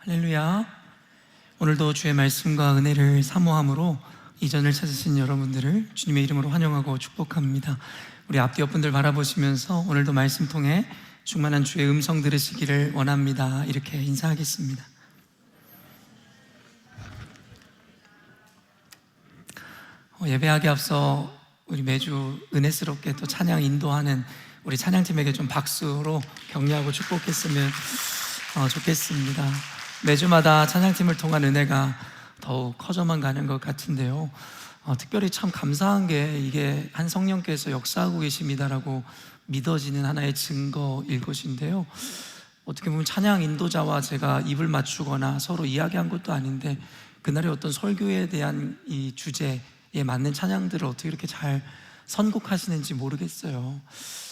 할렐루야. 오늘도 주의 말씀과 은혜를 사모함으로 이전을 찾으신 여러분들을 주님의 이름으로 환영하고 축복합니다. 우리 앞뒤 옆분들 바라보시면서 오늘도 말씀 통해 충만한 주의 음성 들으시기를 원합니다. 이렇게 인사하겠습니다. 예배하기 앞서 우리 매주 은혜스럽게 또 찬양 인도하는 우리 찬양팀에게 좀 박수로 격려하고 축복했으면 좋겠습니다. 매주마다 찬양팀을 통한 은혜가 더욱 커져만 가는 것 같은데요. 특별히 참 감사한 게 이게 한 성령께서 역사하고 계십니다라고 믿어지는 하나의 증거일 것인데요. 어떻게 보면 찬양 인도자와 제가 입을 맞추거나 서로 이야기한 것도 아닌데 그날의 어떤 설교에 대한 이 주제에 맞는 찬양들을 어떻게 이렇게 잘 선곡하시는지 모르겠어요.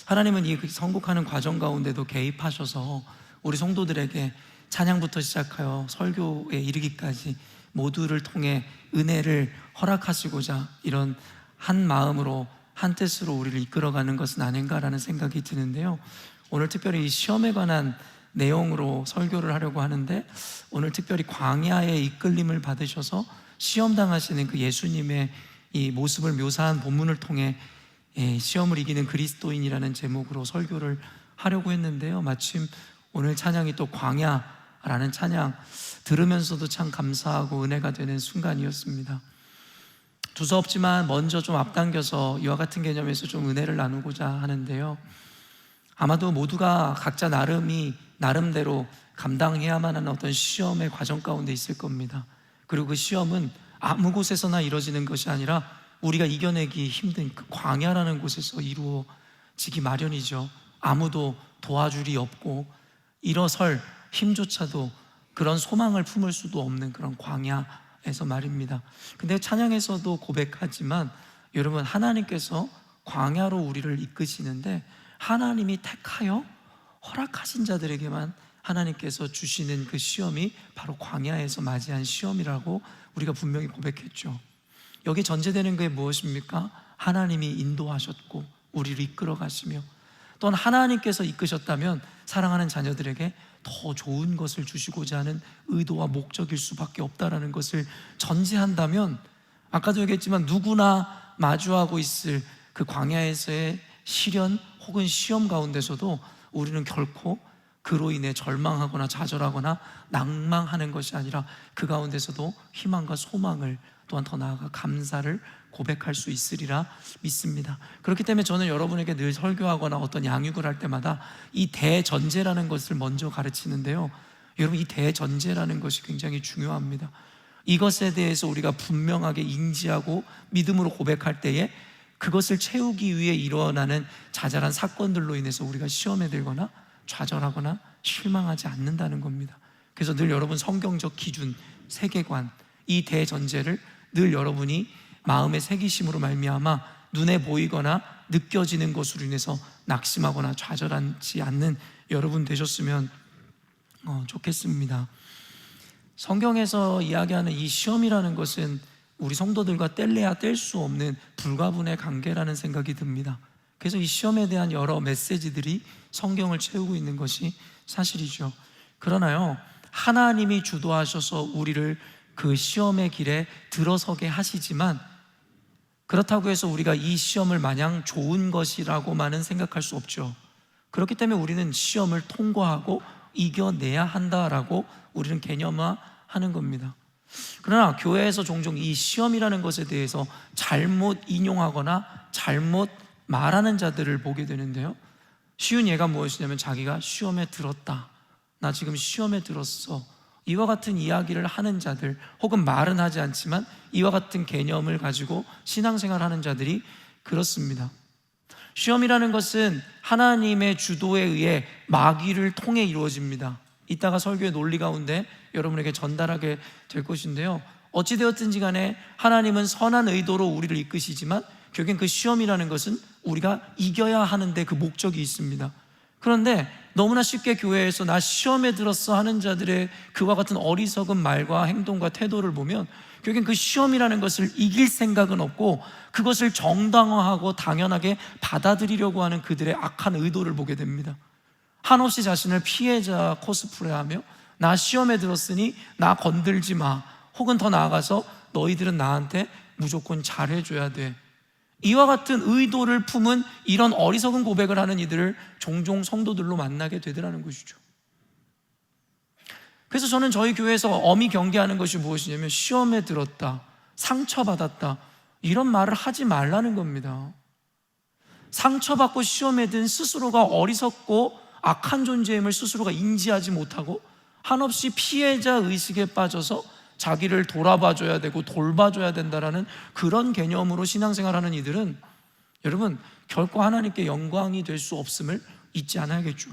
하나님은 이 선곡하는 과정 가운데도 개입하셔서 우리 성도들에게 찬양부터 시작하여 설교에 이르기까지 모두를 통해 은혜를 허락하시고자 이런 한 마음으로 한 뜻으로 우리를 이끌어가는 것은 아닌가라는 생각이 드는데요. 오늘 특별히 이 시험에 관한 내용으로 설교를 하려고 하는데, 오늘 특별히 광야의 이끌림을 받으셔서 시험 당하시는 그 예수님의 이 모습을 묘사한 본문을 통해 시험을 이기는 그리스도인이라는 제목으로 설교를 하려고 했는데요. 마침 오늘 찬양이 또 광야라는 찬양 들으면서도 참 감사하고 은혜가 되는 순간이었습니다. 두서없지만 먼저 좀 앞당겨서 이와 같은 개념에서 좀 은혜를 나누고자 하는데요. 아마도 모두가 각자 나름대로 감당해야만 하는 어떤 시험의 과정 가운데 있을 겁니다. 그리고 그 시험은 아무 곳에서나 이루어지는 것이 아니라 우리가 이겨내기 힘든 그 광야라는 곳에서 이루어지기 마련이죠. 아무도 도와줄이 없고 일어설 힘조차도 그런 소망을 품을 수도 없는 그런 광야에서 말입니다. 근데 찬양에서도 고백하지만 여러분, 하나님께서 광야로 우리를 이끄시는데 하나님이 택하여 허락하신 자들에게만 하나님께서 주시는 그 시험이 바로 광야에서 맞이한 시험이라고 우리가 분명히 고백했죠. 여기 전제되는 게 무엇입니까? 하나님이 인도하셨고 우리를 이끌어 가시며, 또한 하나님께서 이끄셨다면 사랑하는 자녀들에게 더 좋은 것을 주시고자 하는 의도와 목적일 수밖에 없다는 것을 전제한다면, 아까도 얘기했지만 누구나 마주하고 있을 그 광야에서의 시련 혹은 시험 가운데서도 우리는 결코 그로 인해 절망하거나 좌절하거나 낭망하는 것이 아니라 그 가운데서도 희망과 소망을, 또한 더 나아가 감사를 고백할 수 있으리라 믿습니다. 그렇기 때문에 저는 여러분에게 늘 설교하거나 어떤 양육을 할 때마다 이 대전제라는 것을 먼저 가르치는데요. 여러분, 이 대전제라는 것이 굉장히 중요합니다. 이것에 대해서 우리가 분명하게 인지하고 믿음으로 고백할 때에 그것을 채우기 위해 일어나는 자잘한 사건들로 인해서 우리가 시험에 들거나 좌절하거나 실망하지 않는다는 겁니다. 그래서 늘 여러분 성경적 기준, 세계관, 이 대전제를 늘 여러분이 마음의 새기심으로 말미암아 눈에 보이거나 느껴지는 것으로 인해서 낙심하거나 좌절하지 않는 여러분 되셨으면 좋겠습니다. 성경에서 이야기하는 이 시험이라는 것은 우리 성도들과 뗄래야 뗄 수 없는 불가분의 관계라는 생각이 듭니다. 그래서 이 시험에 대한 여러 메시지들이 성경을 채우고 있는 것이 사실이죠. 그러나요, 하나님이 주도하셔서 우리를 그 시험의 길에 들어서게 하시지만, 그렇다고 해서 우리가 이 시험을 마냥 좋은 것이라고만은 생각할 수 없죠. 그렇기 때문에 우리는 시험을 통과하고 이겨내야 한다라고 우리는 개념화하는 겁니다. 그러나 교회에서 종종 이 시험이라는 것에 대해서 잘못 인용하거나 잘못 말하는 자들을 보게 되는데요. 쉬운 예가 무엇이냐면 자기가 시험에 들었다, 나 지금 시험에 들었어, 이와 같은 이야기를 하는 자들, 혹은 말은 하지 않지만 이와 같은 개념을 가지고 신앙생활하는 자들이 그렇습니다. 시험이라는 것은 하나님의 주도에 의해 마귀를 통해 이루어집니다. 이따가 설교의 논리 가운데 여러분에게 전달하게 될 것인데요, 어찌되었든지 간에 하나님은 선한 의도로 우리를 이끄시지만 결국엔 그 시험이라는 것은 우리가 이겨야 하는데 그 목적이 있습니다. 그런데 너무나 쉽게 교회에서 나 시험에 들었어 하는 자들의 그와 같은 어리석은 말과 행동과 태도를 보면 결국엔 그 시험이라는 것을 이길 생각은 없고 그것을 정당화하고 당연하게 받아들이려고 하는 그들의 악한 의도를 보게 됩니다. 한없이 자신을 피해자 코스프레하며 나 시험에 들었으니 나 건들지 마. 혹은 더 나아가서 너희들은 나한테 무조건 잘해줘야 돼. 이와 같은 의도를 품은 이런 어리석은 고백을 하는 이들을 종종 성도들로 만나게 되더라는 것이죠. 그래서 저는 저희 교회에서 엄히 경계하는 것이 무엇이냐면, 시험에 들었다, 상처받았다, 이런 말을 하지 말라는 겁니다. 상처받고 시험에 든 스스로가 어리석고 악한 존재임을 스스로가 인지하지 못하고 한없이 피해자 의식에 빠져서 자기를 돌아봐줘야 되고 돌봐줘야 된다라는 그런 개념으로 신앙생활하는 이들은 여러분 결코 하나님께 영광이 될 수 없음을 잊지 않아야겠죠.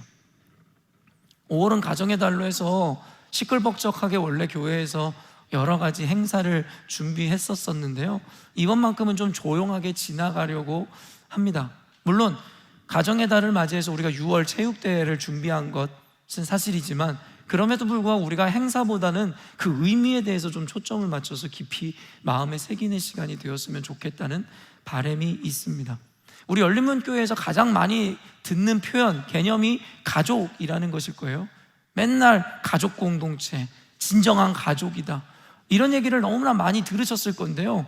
5월은 가정의 달로 해서 시끌벅적하게 원래 교회에서 여러 가지 행사를 준비했었는데요, 이번만큼은 좀 조용하게 지나가려고 합니다. 물론 가정의 달을 맞이해서 우리가 6월 체육대회를 준비한 것은 사실이지만, 그럼에도 불구하고 우리가 행사보다는 그 의미에 대해서 좀 초점을 맞춰서 깊이 마음에 새기는 시간이 되었으면 좋겠다는 바람이 있습니다. 우리 열린문교회에서 가장 많이 듣는 표현, 개념이 가족이라는 것일 거예요. 맨날 가족 공동체, 진정한 가족이다, 이런 얘기를 너무나 많이 들으셨을 건데요,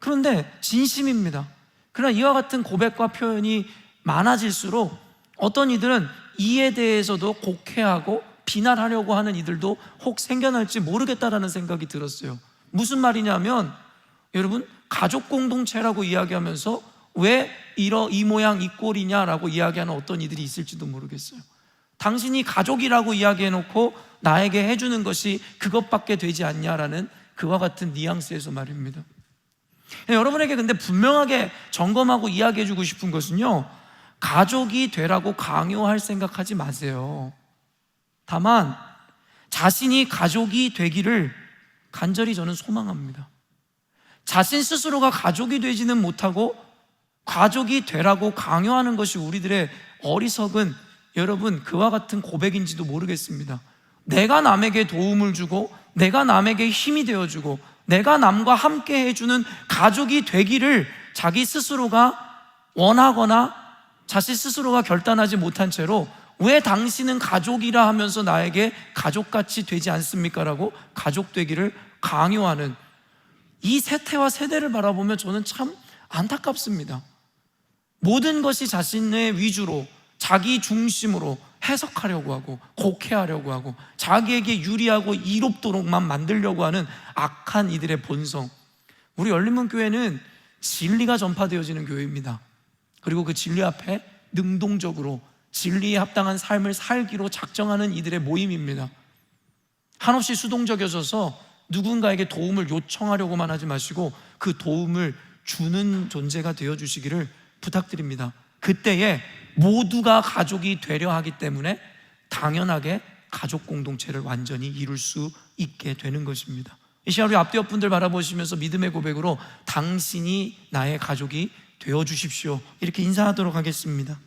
그런데 진심입니다. 그러나 이와 같은 고백과 표현이 많아질수록 어떤 이들은 이에 대해서도 곡해하고 비난하려고 하는 이들도 혹 생겨날지 모르겠다라는 생각이 들었어요. 무슨 말이냐면, 여러분 가족 공동체라고 이야기하면서 왜 이 모양 이 꼴이냐라고 이야기하는 어떤 이들이 있을지도 모르겠어요. 당신이 가족이라고 이야기해놓고 나에게 해주는 것이 그것밖에 되지 않냐라는 그와 같은 뉘앙스에서 말입니다. 여러분에게 근데 분명하게 점검하고 이야기해주고 싶은 것은요, 가족이 되라고 강요할 생각하지 마세요. 다만 자신이 가족이 되기를 간절히 저는 소망합니다. 자신 스스로가 가족이 되지는 못하고 가족이 되라고 강요하는 것이 우리들의 어리석은, 여러분 그와 같은 고백인지도 모르겠습니다. 내가 남에게 도움을 주고 내가 남에게 힘이 되어주고 내가 남과 함께 해주는 가족이 되기를 자기 스스로가 원하거나 자신 스스로가 결단하지 못한 채로, 왜 당신은 가족이라 하면서 나에게 가족같이 되지 않습니까? 라고 가족 되기를 강요하는 이 세태와 세대를 바라보면 저는 참 안타깝습니다. 모든 것이 자신의 위주로, 자기 중심으로 해석하려고 하고 곡해하려고 하고 자기에게 유리하고 이롭도록만 만들려고 하는 악한 이들의 본성. 우리 열린문교회는 진리가 전파되어지는 교회입니다. 그리고 그 진리 앞에 능동적으로 진리에 합당한 삶을 살기로 작정하는 이들의 모임입니다. 한없이 수동적이어져서 누군가에게 도움을 요청하려고만 하지 마시고 그 도움을 주는 존재가 되어주시기를 부탁드립니다. 그때에 모두가 가족이 되려 하기 때문에 당연하게 가족 공동체를 완전히 이룰 수 있게 되는 것입니다. 이 시간 우리 앞뒤 옆분들 바라보시면서 믿음의 고백으로 당신이 나의 가족이 되어주십시오, 이렇게 인사하도록 하겠습니다.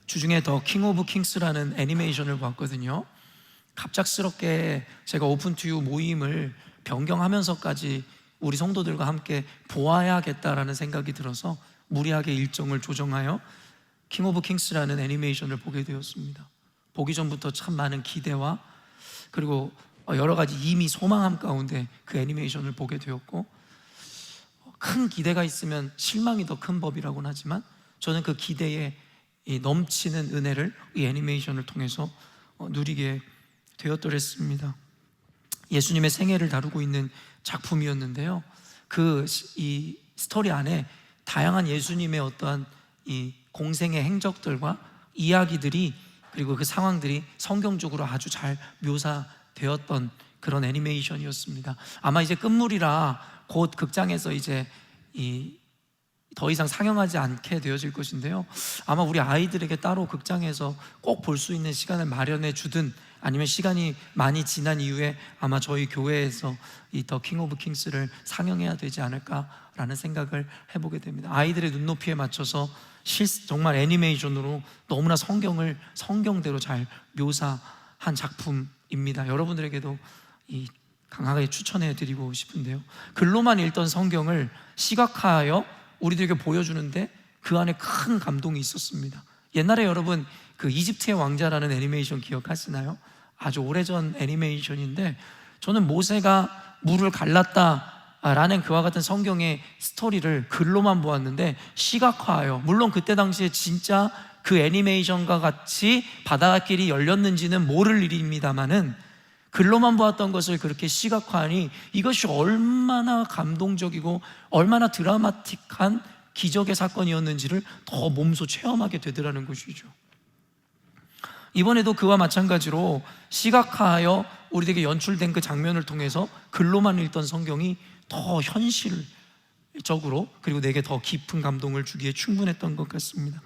주중에 더 킹 오브 킹스라는 애니메이션을 봤거든요. 갑작스럽게 제가 오픈 투 유 모임을 변경하면서까지 우리 성도들과 함께 보아야겠다라는 생각이 들어서 무리하게 일정을 조정하여 킹 오브 킹스라는 애니메이션을 보게 되었습니다. 보기 전부터 참 많은 기대와 그리고 여러 가지 이미 소망함 가운데 그 애니메이션을 보게 되었고, 큰 기대가 있으면 실망이 더 큰 법이라고는 하지만 저는 그 기대에 이 넘치는 은혜를 이 애니메이션을 통해서 누리게 되었더랬습니다. 예수님의 생애를 다루고 있는 작품이었는데요, 이 스토리 안에 다양한 예수님의 어떠한 이 공생의 행적들과 이야기들이 그리고 그 상황들이 성경적으로 아주 잘 묘사되었던 그런 애니메이션이었습니다. 아마 이제 끝물이라 곧 극장에서 이제 더 이상 상영하지 않게 되어질 것인데요, 아마 우리 아이들에게 따로 극장에서 꼭 볼 수 있는 시간을 마련해 주든 아니면 시간이 많이 지난 이후에 아마 저희 교회에서 이 더 킹 오브 킹스를 상영해야 되지 않을까라는 생각을 해보게 됩니다. 아이들의 눈높이에 맞춰서 정말 애니메이션으로 너무나 성경을 성경대로 잘 묘사한 작품입니다. 여러분들에게도 강하게 추천해 드리고 싶은데요, 글로만 읽던 성경을 시각화하여 우리들에게 보여주는데 그 안에 큰 감동이 있었습니다. 옛날에 여러분 그 이집트의 왕자라는 애니메이션 기억하시나요? 아주 오래전 애니메이션인데 저는 모세가 물을 갈랐다라는 그와 같은 성경의 스토리를 글로만 보았는데 시각화하여, 물론 그때 당시에 진짜 그 애니메이션과 같이 바다길이 열렸는지는 모를 일입니다만은 글로만 보았던 것을 그렇게 시각화하니 이것이 얼마나 감동적이고 얼마나 드라마틱한 기적의 사건이었는지를 더 몸소 체험하게 되더라는 것이죠. 이번에도 그와 마찬가지로 시각화하여 우리에게 연출된 그 장면을 통해서 글로만 읽던 성경이 더 현실적으로, 그리고 내게 더 깊은 감동을 주기에 충분했던 것 같습니다.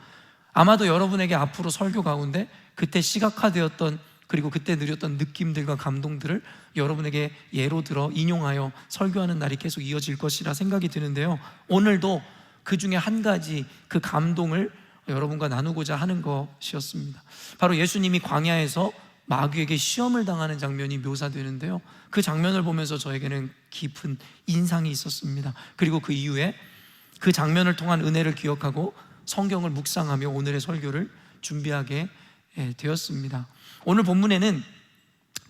아마도 여러분에게 앞으로 설교 가운데 그때 시각화되었던, 그리고 그때 누렸던 느낌들과 감동들을 여러분에게 예로 들어 인용하여 설교하는 날이 계속 이어질 것이라 생각이 드는데요, 오늘도 그 중에 한 가지 그 감동을 여러분과 나누고자 하는 것이었습니다. 바로 예수님이 광야에서 마귀에게 시험을 당하는 장면이 묘사되는데요, 그 장면을 보면서 저에게는 깊은 인상이 있었습니다. 그리고 그 이후에 그 장면을 통한 은혜를 기억하고 성경을 묵상하며 오늘의 설교를 준비하게 되었습니다. 오늘 본문에는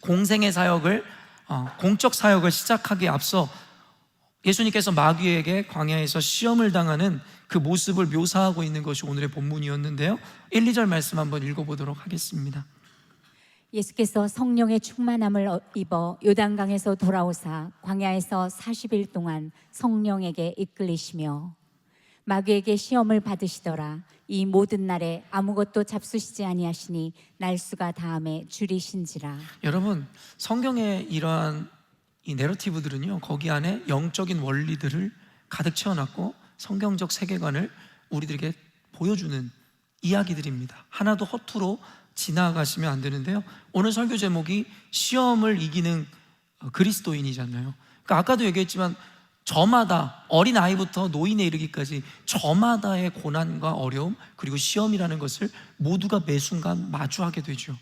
공생의 사역을, 공적 사역을 시작하기에 앞서 예수님께서 마귀에게 광야에서 시험을 당하는 그 모습을 묘사하고 있는 것이 오늘의 본문이었는데요, 1, 2절 말씀 한번 읽어보도록 하겠습니다. 예수께서 성령의 충만함을 입어 요단강에서 돌아오사 광야에서 40일 동안 성령에게 이끌리시며 마귀에게 시험을 받으시더라. 이 모든 날에 아무것도 잡수시지 아니하시니 날수가 다함에 줄이신지라. 여러분, 성경의 이러한 이 내러티브들은요, 거기 안에 영적인 원리들을 가득 채워놨고 성경적 세계관을 우리들에게 보여주는 이야기들입니다. 하나도 허투루 지나가시면 안 되는데요, 오늘 설교 제목이 시험을 이기는 그리스도인이잖아요. 그러니까 아까도 얘기했지만 저마다, 어린아이부터 노인에 이르기까지 저마다의 고난과 어려움, 그리고 시험이라는 것을 모두가 매 순간 마주하게 되죠.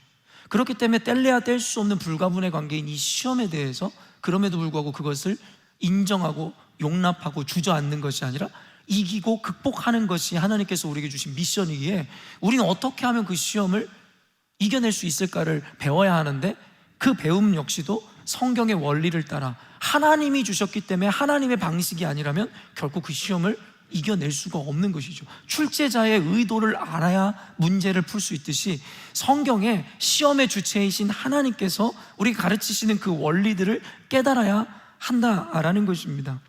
그렇기 때문에 뗄래야 뗄 수 없는 불가분의 관계인 이 시험에 대해서 그럼에도 불구하고 그것을 인정하고 용납하고 주저앉는 것이 아니라 이기고 극복하는 것이 하나님께서 우리에게 주신 미션이기에 우리는 어떻게 하면 그 시험을 이겨낼 수 있을까를 배워야 하는데, 그 배움 역시도 성경의 원리를 따라 하나님이 주셨기 때문에 하나님의 방식이 아니라면 결코 그 시험을 이겨낼 수가 없는 것이죠. 출제자의 의도를 알아야 문제를 풀 수 있듯이 성경의 시험의 주체이신 하나님께서 우리가 가르치시는 그 원리들을 깨달아야 한다라는 것입니다.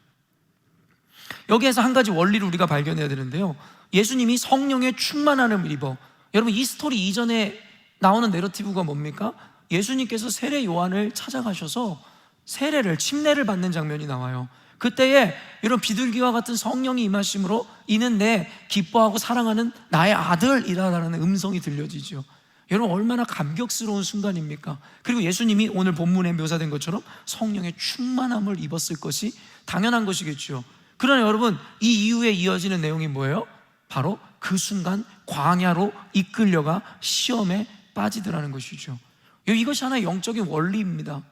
여기에서 한 가지 원리를 우리가 발견해야 되는데요, 예수님이 성령의 충만함을 입어, 여러분 이 스토리 이전에 나오는 내러티브가 뭡니까? 예수님께서 세례 요한을 찾아가셔서 세례를, 침례를 받는 장면이 나와요. 그때에 이런 비둘기와 같은 성령이 임하심으로 이는 내 기뻐하고 사랑하는 나의 아들이라는 음성이 들려지죠. 여러분 얼마나 감격스러운 순간입니까? 그리고 예수님이 오늘 본문에 묘사된 것처럼 성령의 충만함을 입었을 것이 당연한 것이겠죠. 그러나 여러분 이 이후에 이어지는 내용이 뭐예요? 바로 그 순간 광야로 이끌려가 시험에 빠지더라는 것이죠. 이것이 하나의 영적인 원리입니다.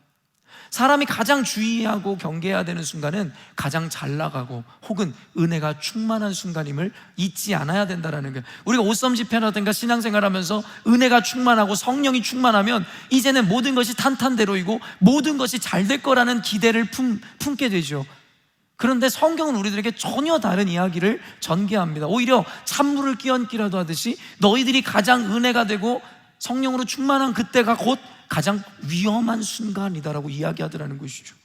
사람이 가장 주의하고 경계해야 되는 순간은 가장 잘 나가고 혹은 은혜가 충만한 순간임을 잊지 않아야 된다는 거예요. 우리가 오썸 집회라든가 신앙생활하면서 은혜가 충만하고 성령이 충만하면 이제는 모든 것이 탄탄대로이고 모든 것이 잘 될 거라는 기대를 품게 되죠. 그런데 성경은 우리들에게 전혀 다른 이야기를 전개합니다. 오히려 찬물을 끼얹기라도 하듯이 너희들이 가장 은혜가 되고 성령으로 충만한 그때가 곧 가장 위험한 순간이다라고 이야기하더라는 것이죠.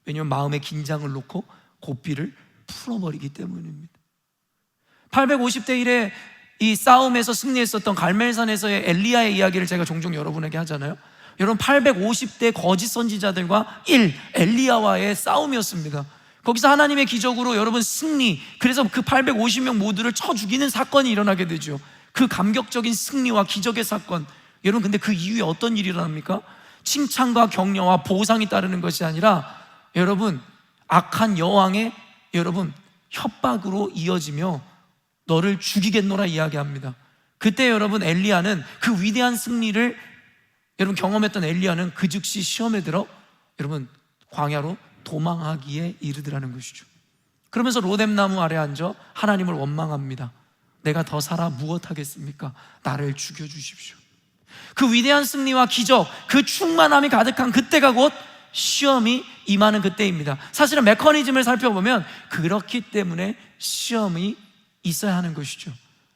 왜냐하면 마음의 긴장을 놓고 고삐를 풀어버리기 때문입니다. 850대 1의 이 싸움에서 승리했었던 갈멜산에서의 엘리야의 이야기를 제가 종종 여러분에게 하잖아요. 여러분 850대 거짓 선지자들과 엘리야와의 싸움이었습니다. 거기서 하나님의 기적으로 여러분 승리, 그래서 그 850명 모두를 쳐 죽이는 사건이 일어나게 되죠. 그 감격적인 승리와 기적의 사건, 여러분 근데 그 이후에 어떤 일이 일어납니까? 칭찬과 격려와 보상이 따르는 것이 아니라 여러분 악한 여왕의 여러분 협박으로 이어지며 너를 죽이겠노라 이야기합니다. 그때 여러분 엘리야는 그 위대한 승리를 여러분 경험했던 엘리야는 그 즉시 시험에 들어 여러분 광야로 도망하기에 이르더라는 것이죠. 그러면서 로뎀나무 아래 앉아 하나님을 원망합니다. 내가 더 살아 무엇하겠습니까? 나를 죽여주십시오. 그 위대한 승리와 기적, 그 충만함이 가득한 그때가 곧 시험이 임하는 그때입니다. 사실은 메커니즘을 살펴보면 그렇기 때문에 시험이 있어야 하는 것이죠.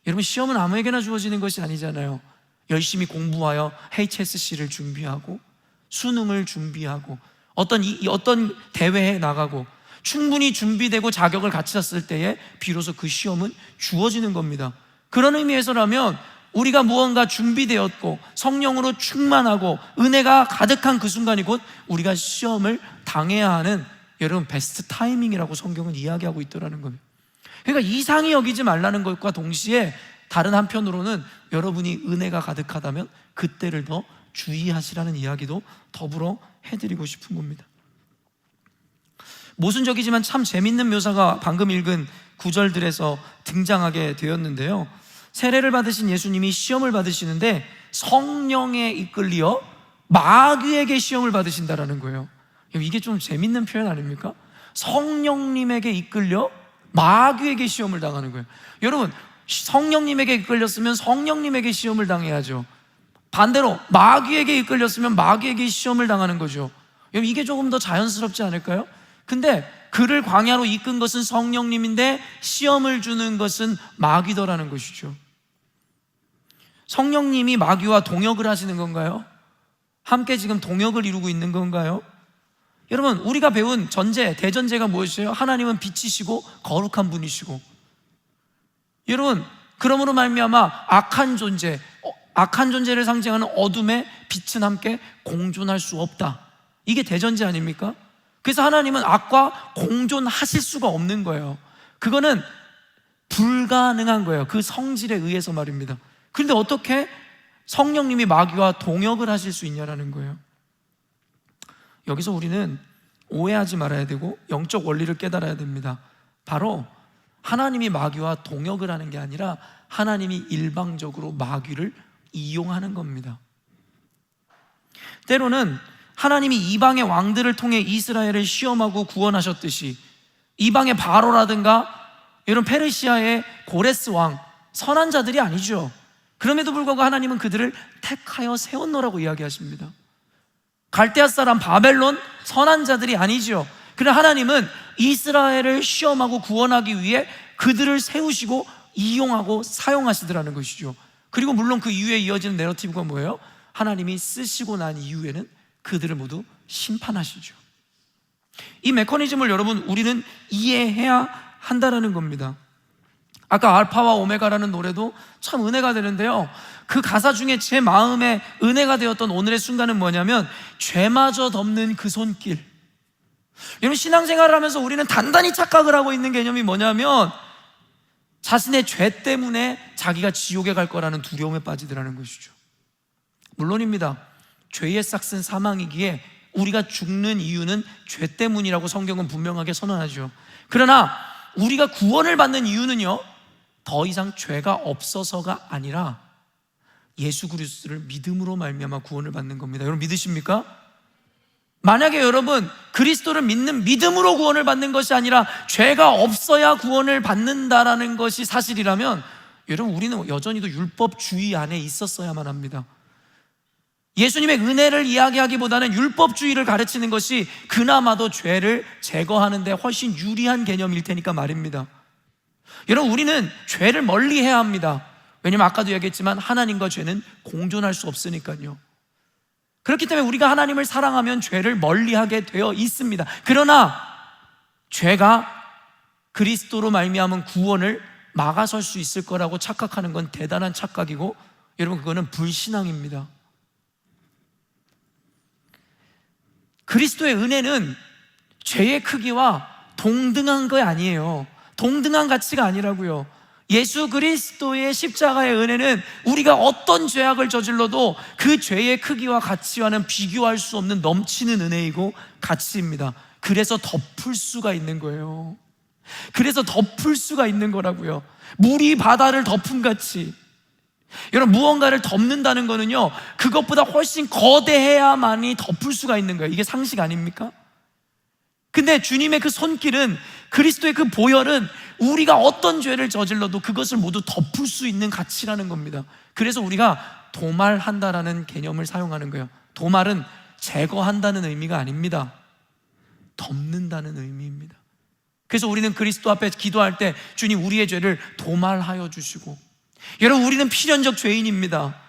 여러분, 시험은 아무에게나 주어지는 것이 아니잖아요. 열심히 공부하여 HSC를 준비하고 수능을 준비하고 어떤 대회에 나가고 충분히 준비되고 자격을 갖췄을 때에 비로소 그 시험은 주어지는 겁니다. 그런 의미에서라면 우리가 무언가 준비되었고 성령으로 충만하고 은혜가 가득한 그 순간이 곧 우리가 시험을 당해야 하는, 여러분, 베스트 타이밍이라고 성경은 이야기하고 있더라는 거예요. 그러니까 이상히 여기지 말라는 것과 동시에 다른 한편으로는 여러분이 은혜가 가득하다면 그때를 더 주의하시라는 이야기도 더불어 해드리고 싶은 겁니다. 모순적이지만 참 재밌는 묘사가 방금 읽은 구절들에서 등장하게 되었는데요. 세례를 받으신 예수님이 시험을 받으시는데 성령에 이끌려 마귀에게 시험을 받으신다라는 거예요. 이게 좀 재밌는 표현 아닙니까? 성령님에게 이끌려 마귀에게 시험을 당하는 거예요. 여러분, 성령님에게 이끌렸으면 성령님에게 시험을 당해야죠. 반대로 마귀에게 이끌렸으면 마귀에게 시험을 당하는 거죠. 여러분, 이게 조금 더 자연스럽지 않을까요? 근데 그를 광야로 이끈 것은 성령님인데 시험을 주는 것은 마귀더라는 것이죠. 성령님이 마귀와 동역을 하시는 건가요? 함께 지금 동역을 이루고 있는 건가요? 여러분, 우리가 배운 대전제가 무엇이에요? 하나님은 빛이시고 거룩한 분이시고, 여러분, 그러므로 말미암아 악한 존재를 상징하는 어둠의 빛은 함께 공존할 수 없다. 이게 대전제 아닙니까? 그래서 하나님은 악과 공존하실 수가 없는 거예요. 그거는 불가능한 거예요. 그 성질에 의해서 말입니다. 그런데 어떻게 성령님이 마귀와 동역을 하실 수 있냐라는 거예요. 여기서 우리는 오해하지 말아야 되고 영적 원리를 깨달아야 됩니다. 바로 하나님이 마귀와 동역을 하는 게 아니라 하나님이 일방적으로 마귀를 이용하는 겁니다. 때로는 하나님이 이방의 왕들을 통해 이스라엘을 시험하고 구원하셨듯이 이방의 바로라든가 이런 페르시아의 고레스 왕, 선한 자들이 아니죠. 그럼에도 불구하고 하나님은 그들을 택하여 세웠노라고 이야기하십니다. 갈대아 사람 바벨론, 선한 자들이 아니죠. 그러나 하나님은 이스라엘을 시험하고 구원하기 위해 그들을 세우시고 이용하고 사용하시더라는 것이죠. 그리고 물론 그 이후에 이어지는 내러티브가 뭐예요? 하나님이 쓰시고 난 이후에는 그들을 모두 심판하시죠. 이 메커니즘을 여러분, 우리는 이해해야 한다는 겁니다. 아까 알파와 오메가라는 노래도 참 은혜가 되는데요, 그 가사 중에 제 마음에 은혜가 되었던 오늘의 순간은 뭐냐면 죄마저 덮는 그 손길. 여러분, 신앙생활을 하면서 우리는 단단히 착각을 하고 있는 개념이 뭐냐면 자신의 죄 때문에 자기가 지옥에 갈 거라는 두려움에 빠지더라는 것이죠. 물론입니다. 죄의 싹은 사망이기에 우리가 죽는 이유는 죄 때문이라고 성경은 분명하게 선언하죠. 그러나 우리가 구원을 받는 이유는요, 더 이상 죄가 없어서가 아니라 예수 그리스도를 믿음으로 말미암아 구원을 받는 겁니다. 여러분, 믿으십니까? 만약에 여러분 그리스도를 믿는 믿음으로 구원을 받는 것이 아니라 죄가 없어야 구원을 받는다라는 것이 사실이라면 여러분, 우리는 여전히도 율법주의 안에 있었어야만 합니다. 예수님의 은혜를 이야기하기보다는 율법주의를 가르치는 것이 그나마도 죄를 제거하는 데 훨씬 유리한 개념일 테니까 말입니다. 여러분, 우리는 죄를 멀리해야 합니다. 왜냐하면 아까도 얘기했지만 하나님과 죄는 공존할 수 없으니까요. 그렇기 때문에 우리가 하나님을 사랑하면 죄를 멀리하게 되어 있습니다. 그러나 죄가 그리스도로 말미암은 구원을 막아설 수 있을 거라고 착각하는 건 대단한 착각이고, 여러분, 그거는 불신앙입니다. 그리스도의 은혜는 죄의 크기와 동등한 거 아니에요. 동등한 가치가 아니라고요. 예수 그리스도의 십자가의 은혜는 우리가 어떤 죄악을 저질러도 그 죄의 크기와 가치와는 비교할 수 없는 넘치는 은혜이고 가치입니다. 그래서 덮을 수가 있는 거예요. 그래서 덮을 수가 있는 거라고요. 물이 바다를 덮은 같이. 여러분, 무언가를 덮는다는 거는요, 그것보다 훨씬 거대해야만이 덮을 수가 있는 거예요. 이게 상식 아닙니까? 근데 주님의 그 손길은 그리스도의 그 보혈은 우리가 어떤 죄를 저질러도 그것을 모두 덮을 수 있는 가치라는 겁니다. 그래서 우리가 도말한다라는 개념을 사용하는 거예요. 도말은 제거한다는 의미가 아닙니다. 덮는다는 의미입니다. 그래서 우리는 그리스도 앞에 기도할 때 주님 우리의 죄를 도말하여 주시고, 여러분 우리는 필연적 죄인입니다.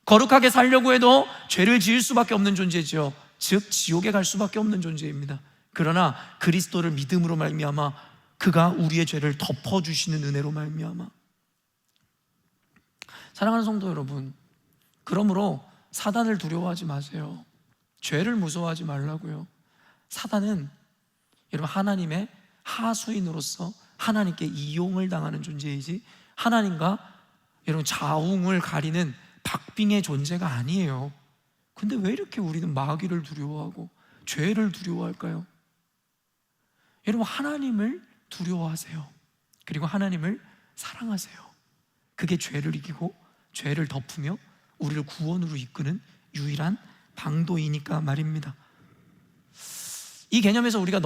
거룩하게 살려고 해도 죄를 지을 수밖에 없는 존재죠. 즉 지옥에 갈 수밖에 없는 존재입니다. 그러나 그리스도를 믿음으로 말미암아 그가 우리의 죄를 덮어주시는 은혜로 말미암아. 사랑하는 성도 여러분, 그러므로 사단을 두려워하지 마세요. 죄를 무서워하지 말라고요. 사단은 여러분 하나님의 하수인으로서 하나님께 이용을 당하는 존재이지 하나님과 여러분 자웅을 가리는 박빙의 존재가 아니에요. 근데 왜 이렇게 우리는 마귀를 두려워하고 죄를 두려워할까요? 여러분 하나님을 두려워하세요. 그리고 하나님을 사랑하세요. 그게 죄를 이기고 죄를 덮으며 우리를 구원으로 이끄는 유일한 방도이니까 말입니다. 이 개념에서 우리가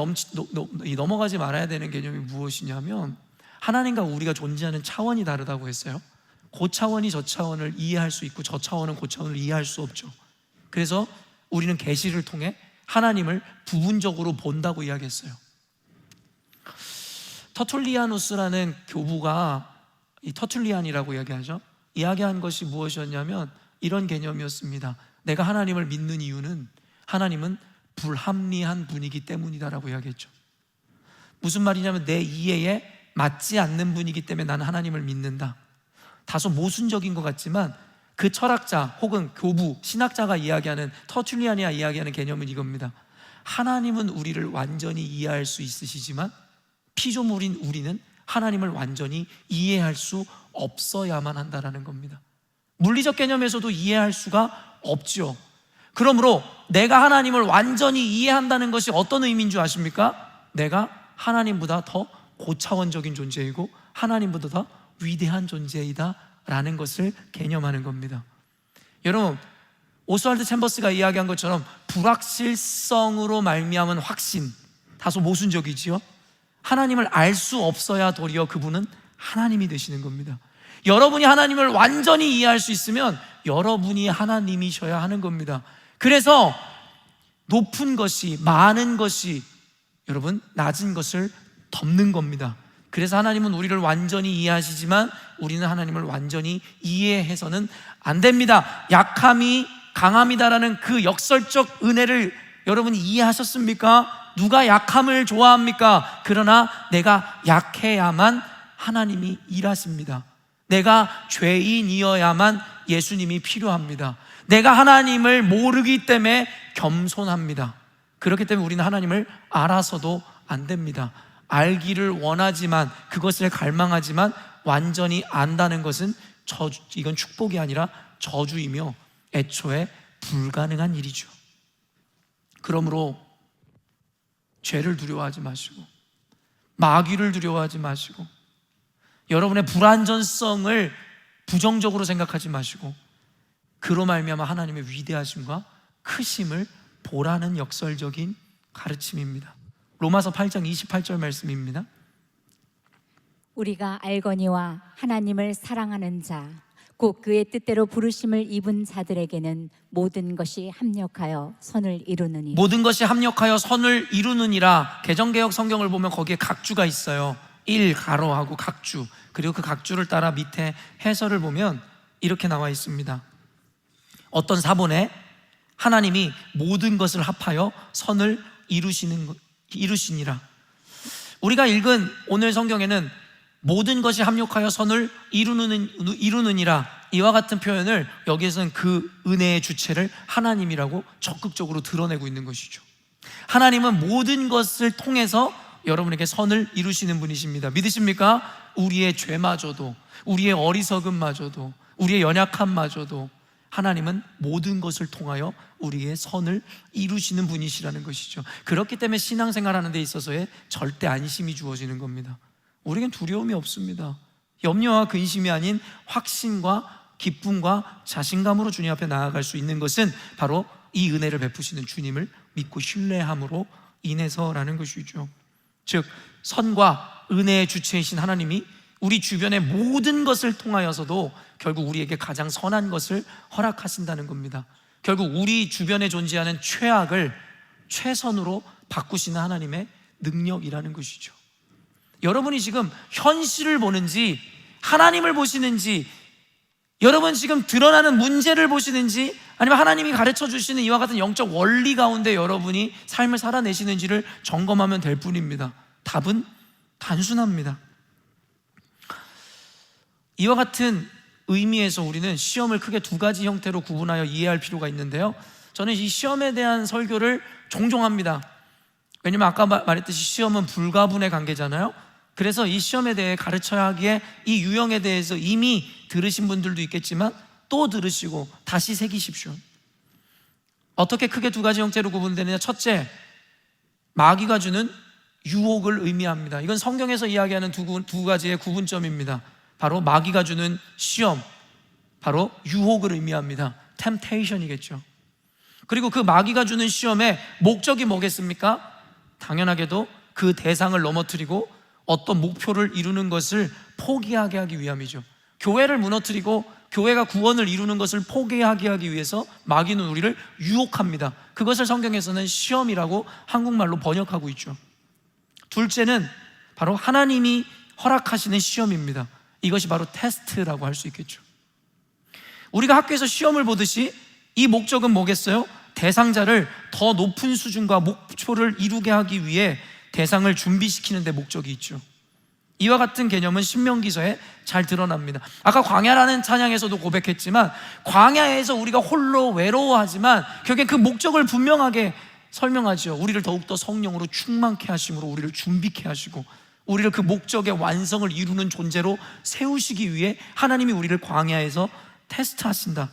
넘어가지 말아야 되는 개념이 무엇이냐면, 하나님과 우리가 존재하는 차원이 다르다고 했어요. 그 차원이 저 차원을 이해할 수 있고 저 차원은 그 차원을 이해할 수 없죠. 그래서 우리는 계시를 통해 하나님을 부분적으로 본다고 이야기했어요. 터툴리아누스라는 교부가 이 터툴리안이라고 이야기하죠. 이야기한 것이 무엇이었냐면 이런 개념이었습니다. 내가 하나님을 믿는 이유는 하나님은 불합리한 분이기 때문이다라고 이야기했죠. 무슨 말이냐면 내 이해에 맞지 않는 분이기 때문에 나는 하나님을 믿는다. 다소 모순적인 것 같지만 그 철학자 혹은 교부, 신학자가 이야기하는, 터툴리안이 이야기하는 개념은 이겁니다. 하나님은 우리를 완전히 이해할 수 있으시지만 피조물인 우리는 하나님을 완전히 이해할 수 없어야만 한다라는 겁니다. 물리적 개념에서도 이해할 수가 없죠. 그러므로 내가 하나님을 완전히 이해한다는 것이 어떤 의미인 줄 아십니까? 내가 하나님보다 더 고차원적인 존재이고 하나님보다 더 위대한 존재이다 라는 것을 개념하는 겁니다. 여러분, 오스왈드 챔버스가 이야기한 것처럼 불확실성으로 말미암은 확신, 다소 모순적이지요. 하나님을 알 수 없어야 도리어 그분은 하나님이 되시는 겁니다. 여러분이 하나님을 완전히 이해할 수 있으면 여러분이 하나님이셔야 하는 겁니다. 그래서 높은 것이, 많은 것이 여러분 낮은 것을 덮는 겁니다. 그래서 하나님은 우리를 완전히 이해하시지만 우리는 하나님을 완전히 이해해서는 안 됩니다. 약함이 강함이다라는 그 역설적 은혜를 여러분이 이해하셨습니까? 누가 약함을 좋아합니까? 그러나 내가 약해야만 하나님이 일하십니다. 내가 죄인이어야만 예수님이 필요합니다. 내가 하나님을 모르기 때문에 겸손합니다. 그렇기 때문에 우리는 하나님을 알아서도 안 됩니다. 알기를 원하지만, 그것을 갈망하지만 완전히 안다는 것은 이건 축복이 아니라 저주이며 애초에 불가능한 일이죠. 그러므로 죄를 두려워하지 마시고 마귀를 두려워하지 마시고 여러분의 불완전성을 부정적으로 생각하지 마시고 그로 말미암아 하나님의 위대하심과 크심을 보라는 역설적인 가르침입니다. 로마서 8장 28절 말씀입니다. 우리가 알거니와 하나님을 사랑하는 자, 곧 그의 뜻대로 부르심을 입은 자들에게는 모든 것이 합력하여 선을 이루느니. 모든 것이 합력하여 선을 이루느니라. 개정개혁 성경을 보면 거기에 각주가 있어요. 1 가로하고 각주, 그리고 그 각주를 따라 밑에 해설을 보면 이렇게 나와 있습니다. 어떤 사본에 하나님이 모든 것을 합하여 선을 이루시니라. 우리가 읽은 오늘 성경에는 모든 것이 합력하여 선을 이루느니라, 이와 같은 표현을 여기에서는 그 은혜의 주체를 하나님이라고 적극적으로 드러내고 있는 것이죠. 하나님은 모든 것을 통해서 여러분에게 선을 이루시는 분이십니다. 믿으십니까? 우리의 죄마저도, 우리의 어리석음마저도, 우리의 연약함마저도 하나님은 모든 것을 통하여 우리의 선을 이루시는 분이시라는 것이죠. 그렇기 때문에 신앙생활하는 데 있어서의 절대 안심이 주어지는 겁니다. 우리에겐 두려움이 없습니다. 염려와 근심이 아닌 확신과 기쁨과 자신감으로 주님 앞에 나아갈 수 있는 것은 바로 이 은혜를 베푸시는 주님을 믿고 신뢰함으로 인해서라는 것이죠. 즉 선과 은혜의 주체이신 하나님이 우리 주변의 모든 것을 통하여서도 결국 우리에게 가장 선한 것을 허락하신다는 겁니다. 결국 우리 주변에 존재하는 최악을 최선으로 바꾸시는 하나님의 능력이라는 것이죠. 여러분이 지금 현실을 보는지 하나님을 보시는지, 여러분 지금 드러나는 문제를 보시는지, 아니면 하나님이 가르쳐 주시는 이와 같은 영적 원리 가운데 여러분이 삶을 살아내시는지를 점검하면 될 뿐입니다. 답은 단순합니다. 이와 같은 의미에서 우리는 시험을 크게 두 가지 형태로 구분하여 이해할 필요가 있는데요, 저는 이 시험에 대한 설교를 종종 합니다. 왜냐면 아까 말했듯이 시험은 불가분의 관계잖아요. 그래서 이 시험에 대해 가르쳐야 하기에 이 유형에 대해서 이미 들으신 분들도 있겠지만 또 들으시고 다시 새기십시오. 어떻게 크게 두 가지 형태로 구분되느냐? 첫째, 마귀가 주는 유혹을 의미합니다. 이건 성경에서 이야기하는 두 가지의 구분점입니다. 바로 마귀가 주는 시험, 바로 유혹을 의미합니다. temptation이겠죠. 그리고 그 마귀가 주는 시험의 목적이 뭐겠습니까? 당연하게도 그 대상을 넘어뜨리고 어떤 목표를 이루는 것을 포기하게 하기 위함이죠. 교회를 무너뜨리고 교회가 구원을 이루는 것을 포기하게 하기 위해서 마귀는 우리를 유혹합니다. 그것을 성경에서는 시험이라고 한국말로 번역하고 있죠. 둘째는 바로 하나님이 허락하시는 시험입니다. 이것이 바로 테스트라고 할 수 있겠죠. 우리가 학교에서 시험을 보듯이 이 목적은 뭐겠어요? 대상자를 더 높은 수준과 목표를 이루게 하기 위해 대상을 준비시키는 데 목적이 있죠. 이와 같은 개념은 신명기서에 잘 드러납니다. 아까 광야라는 찬양에서도 고백했지만, 광야에서 우리가 홀로 외로워하지만 결국엔 그 목적을 분명하게 설명하죠. 우리를 더욱더 성령으로 충만케 하심으로 우리를 준비케 하시고 우리를 그 목적의 완성을 이루는 존재로 세우시기 위해 하나님이 우리를 광야에서 테스트하신다.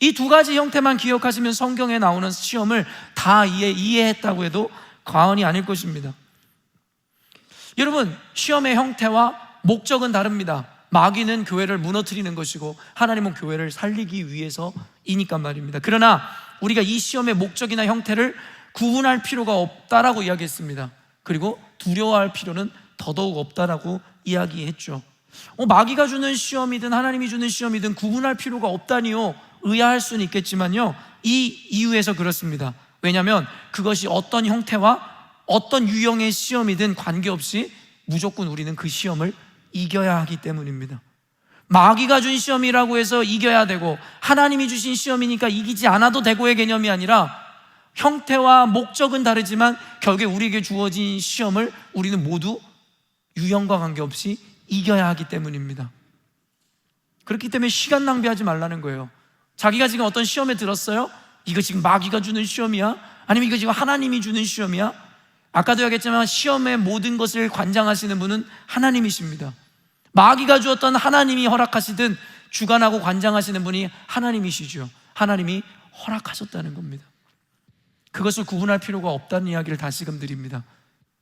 이 두 가지 형태만 기억하시면 성경에 나오는 시험을 다 이해했다고 해도 과언이 아닐 것입니다. 여러분, 시험의 형태와 목적은 다릅니다. 마귀는 교회를 무너뜨리는 것이고 하나님은 교회를 살리기 위해서이니까 말입니다. 그러나 우리가 이 시험의 목적이나 형태를 구분할 필요가 없다라고 이야기했습니다. 그리고 두려워할 필요는 더더욱 없다라고 이야기했죠. 마귀가 주는 시험이든 하나님이 주는 시험이든 구분할 필요가 없다니요, 의아할 수는 있겠지만요, 이 이유에서 그렇습니다. 왜냐하면 그것이 어떤 형태와 어떤 유형의 시험이든 관계없이 무조건 우리는 그 시험을 이겨야 하기 때문입니다. 마귀가 준 시험이라고 해서 이겨야 되고 하나님이 주신 시험이니까 이기지 않아도 되고의 개념이 아니라, 형태와 목적은 다르지만 결국에 우리에게 주어진 시험을 우리는 모두 유형과 관계없이 이겨야 하기 때문입니다. 그렇기 때문에 시간 낭비하지 말라는 거예요. 자기가 지금 어떤 시험에 들었어요? 이거 지금 마귀가 주는 시험이야? 아니면 이거 지금 하나님이 주는 시험이야? 아까도 얘기했지만 시험의 모든 것을 관장하시는 분은 하나님이십니다. 마귀가 주었던 하나님이 허락하시든 주관하고 관장하시는 분이 하나님이시죠. 하나님이 허락하셨다는 겁니다. 그것을 구분할 필요가 없다는 이야기를 다시금 드립니다.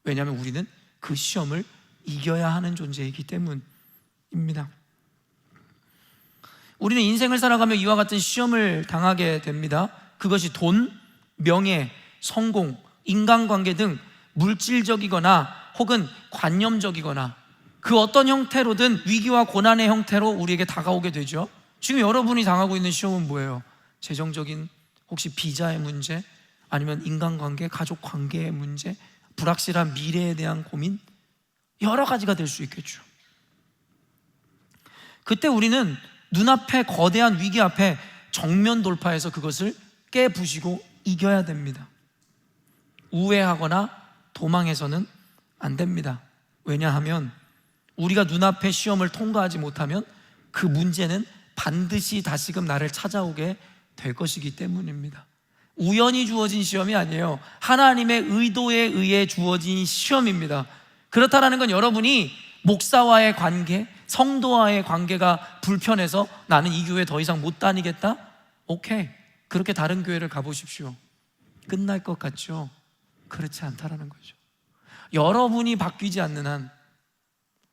왜냐하면 우리는 그 시험을 이겨야 하는 존재이기 때문입니다. 우리는 인생을 살아가며 이와 같은 시험을 당하게 됩니다. 그것이 돈, 명예, 성공, 인간관계 등 물질적이거나 혹은 관념적이거나 그 어떤 형태로든 위기와 고난의 형태로 우리에게 다가오게 되죠. 지금 여러분이 당하고 있는 시험은 뭐예요? 재정적인 혹시 비자의 문제, 아니면 인간관계, 가족관계의 문제, 불확실한 미래에 대한 고민, 여러 가지가 될 수 있겠죠. 그때 우리는 눈앞에 거대한 위기 앞에 정면 돌파해서 그것을 깨부시고 이겨야 됩니다. 우회하거나 도망해서는 안 됩니다. 왜냐하면 우리가 눈앞의 시험을 통과하지 못하면 그 문제는 반드시 다시금 나를 찾아오게 될 것이기 때문입니다. 우연히 주어진 시험이 아니에요. 하나님의 의도에 의해 주어진 시험입니다. 그렇다라는 건 여러분이 목사와의 관계, 성도와의 관계가 불편해서 나는 이 교회 더 이상 못 다니겠다? 오케이, 그렇게 다른 교회를 가보십시오. 끝날 것 같죠? 그렇지 않다라는 거죠. 여러분이 바뀌지 않는 한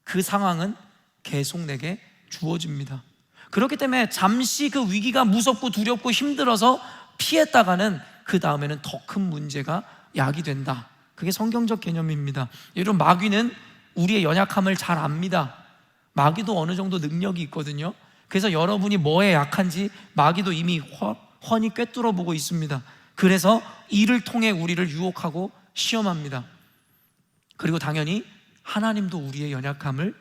그 상황은 계속 내게 주어집니다. 그렇기 때문에 잠시 그 위기가 무섭고 두렵고 힘들어서 피했다가는 그 다음에는 더 큰 문제가 야기된다. 그게 성경적 개념입니다. 여러분, 마귀는 우리의 연약함을 잘 압니다. 마귀도 어느 정도 능력이 있거든요. 그래서 여러분이 뭐에 약한지 마귀도 이미 훤히 꿰뚫어 보고 있습니다. 그래서 이를 통해 우리를 유혹하고 시험합니다. 그리고 당연히 하나님도 우리의 연약함을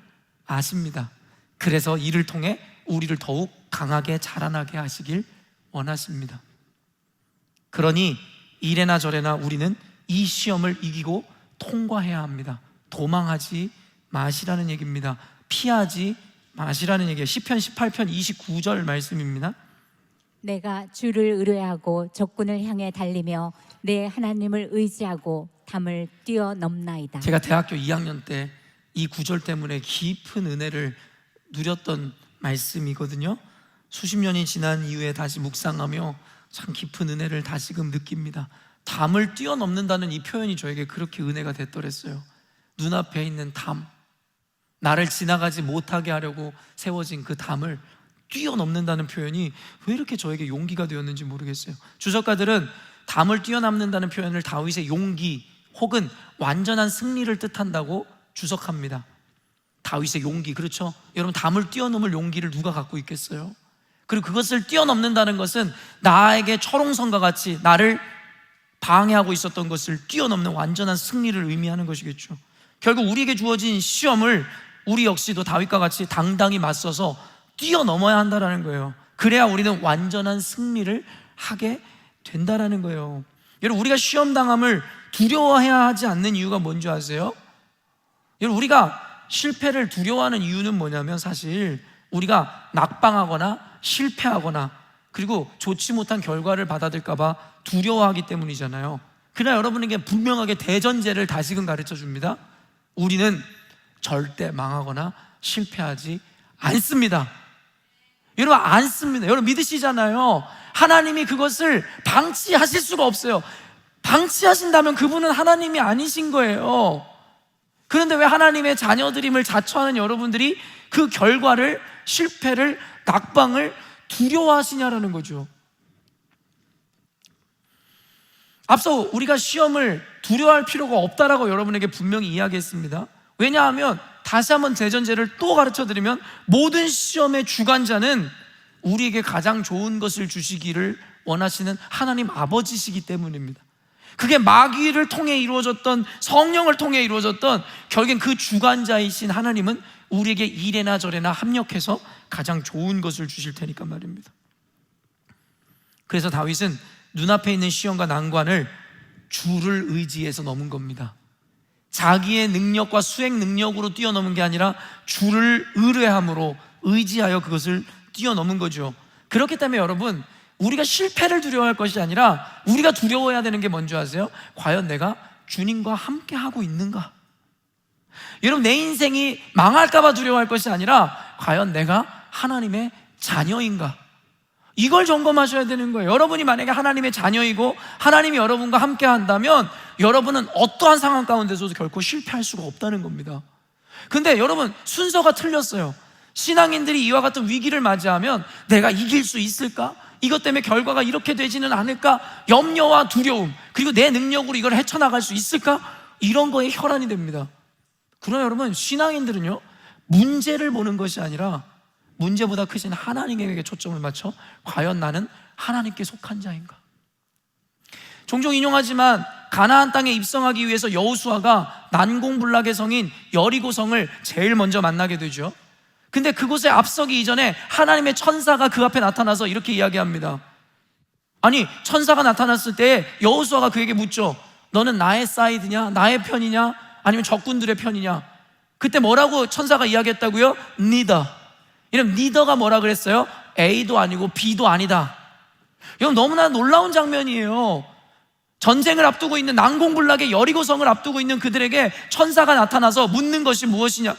아십니다. 그래서 이를 통해 우리를 더욱 강하게 자라나게 하시길 원하십니다. 그러니 이래나 저래나 우리는 이 시험을 이기고 통과해야 합니다. 도망하지 마시라는 얘기입니다. 피하지 마시라는 얘기예요. 시편 18편 29절 말씀입니다. 내가 주를 의뢰하고 적군을 향해 달리며 내 하나님을 의지하고 담을 뛰어넘나이다. 제가 대학교 2학년 때 이 구절 때문에 깊은 은혜를 누렸던 말씀이거든요. 수십 년이 지난 이후에 다시 묵상하며 참 깊은 은혜를 다시금 느낍니다. 담을 뛰어넘는다는 이 표현이 저에게 그렇게 은혜가 됐더랬어요. 눈앞에 있는 담, 나를 지나가지 못하게 하려고 세워진 그 담을 뛰어넘는다는 표현이 왜 이렇게 저에게 용기가 되었는지 모르겠어요. 주석가들은 담을 뛰어넘는다는 표현을 다윗의 용기 혹은 완전한 승리를 뜻한다고 주석합니다. 다윗의 용기, 그렇죠? 여러분, 담을 뛰어넘을 용기를 누가 갖고 있겠어요? 그리고 그것을 뛰어넘는다는 것은 나에게 철옹성과 같이 나를 방해하고 있었던 것을 뛰어넘는 완전한 승리를 의미하는 것이겠죠. 결국 우리에게 주어진 시험을 우리 역시도 다윗과 같이 당당히 맞서서 뛰어넘어야 한다는 거예요. 그래야 우리는 완전한 승리를 하게 된다는 거예요. 여러분, 우리가 시험당함을 두려워해야 하지 않는 이유가 뭔지 아세요? 여러분, 우리가 실패를 두려워하는 이유는 뭐냐면 사실 우리가 낙방하거나 실패하거나 그리고 좋지 못한 결과를 받아들일까 봐 두려워하기 때문이잖아요. 그러나 여러분에게 분명하게 대전제를 다시금 가르쳐 줍니다. 우리는 절대 망하거나 실패하지 않습니다. 여러분, 않습니다. 여러분 믿으시잖아요. 하나님이 그것을 방치하실 수가 없어요. 방치하신다면 그분은 하나님이 아니신 거예요. 그런데 왜 하나님의 자녀들임을 자처하는 여러분들이 그 결과를, 실패를, 낙방을 두려워하시냐라는 거죠. 앞서 우리가 시험을 두려워할 필요가 없다라고 여러분에게 분명히 이야기했습니다. 왜냐하면 다시 한번 대전제를 또 가르쳐드리면 모든 시험의 주관자는 우리에게 가장 좋은 것을 주시기를 원하시는 하나님 아버지시기 때문입니다. 그게 마귀를 통해 이루어졌던, 성령을 통해 이루어졌던, 결국엔 그 주관자이신 하나님은 우리에게 이래나 저래나 합력해서 가장 좋은 것을 주실 테니까 말입니다. 그래서 다윗은 눈앞에 있는 시험과 난관을 주를 의지해서 넘은 겁니다. 자기의 능력과 수행 능력으로 뛰어넘은 게 아니라 주를 의뢰함으로 의지하여 그것을 뛰어넘은 거죠. 그렇기 때문에 여러분, 우리가 실패를 두려워할 것이 아니라 우리가 두려워해야 되는 게 뭔지 아세요? 과연 내가 주님과 함께 하고 있는가? 여러분, 내 인생이 망할까 봐 두려워할 것이 아니라 과연 내가 하나님의 자녀인가? 이걸 점검하셔야 되는 거예요. 여러분이 만약에 하나님의 자녀이고 하나님이 여러분과 함께 한다면 여러분은 어떠한 상황 가운데서도 결코 실패할 수가 없다는 겁니다. 근데 여러분, 순서가 틀렸어요. 신앙인들이 이와 같은 위기를 맞이하면 내가 이길 수 있을까? 이것 때문에 결과가 이렇게 되지는 않을까? 염려와 두려움, 그리고 내 능력으로 이걸 헤쳐나갈 수 있을까? 이런 거에 혈안이 됩니다. 그러나 여러분, 신앙인들은요, 문제를 보는 것이 아니라 문제보다 크신 하나님에게 초점을 맞춰 과연 나는 하나님께 속한 자인가? 종종 인용하지만 가나안 땅에 입성하기 위해서 여호수아가 난공불락의 성인 여리고성을 제일 먼저 만나게 되죠. 근데 그곳에 앞서기 이전에 하나님의 천사가 그 앞에 나타나서 이렇게 이야기합니다. 아니, 천사가 나타났을 때 여호수아가 그에게 묻죠. 너는 나의 사이드냐? 나의 편이냐? 아니면 적군들의 편이냐? 그때 뭐라고 천사가 이야기했다고요? 니더. 이러면 니더가 뭐라 그랬어요? A도 아니고 B도 아니다. 이건 너무나 놀라운 장면이에요. 전쟁을 앞두고 있는 난공불락의 여리고성을 앞두고 있는 그들에게 천사가 나타나서 묻는 것이 무엇이냐?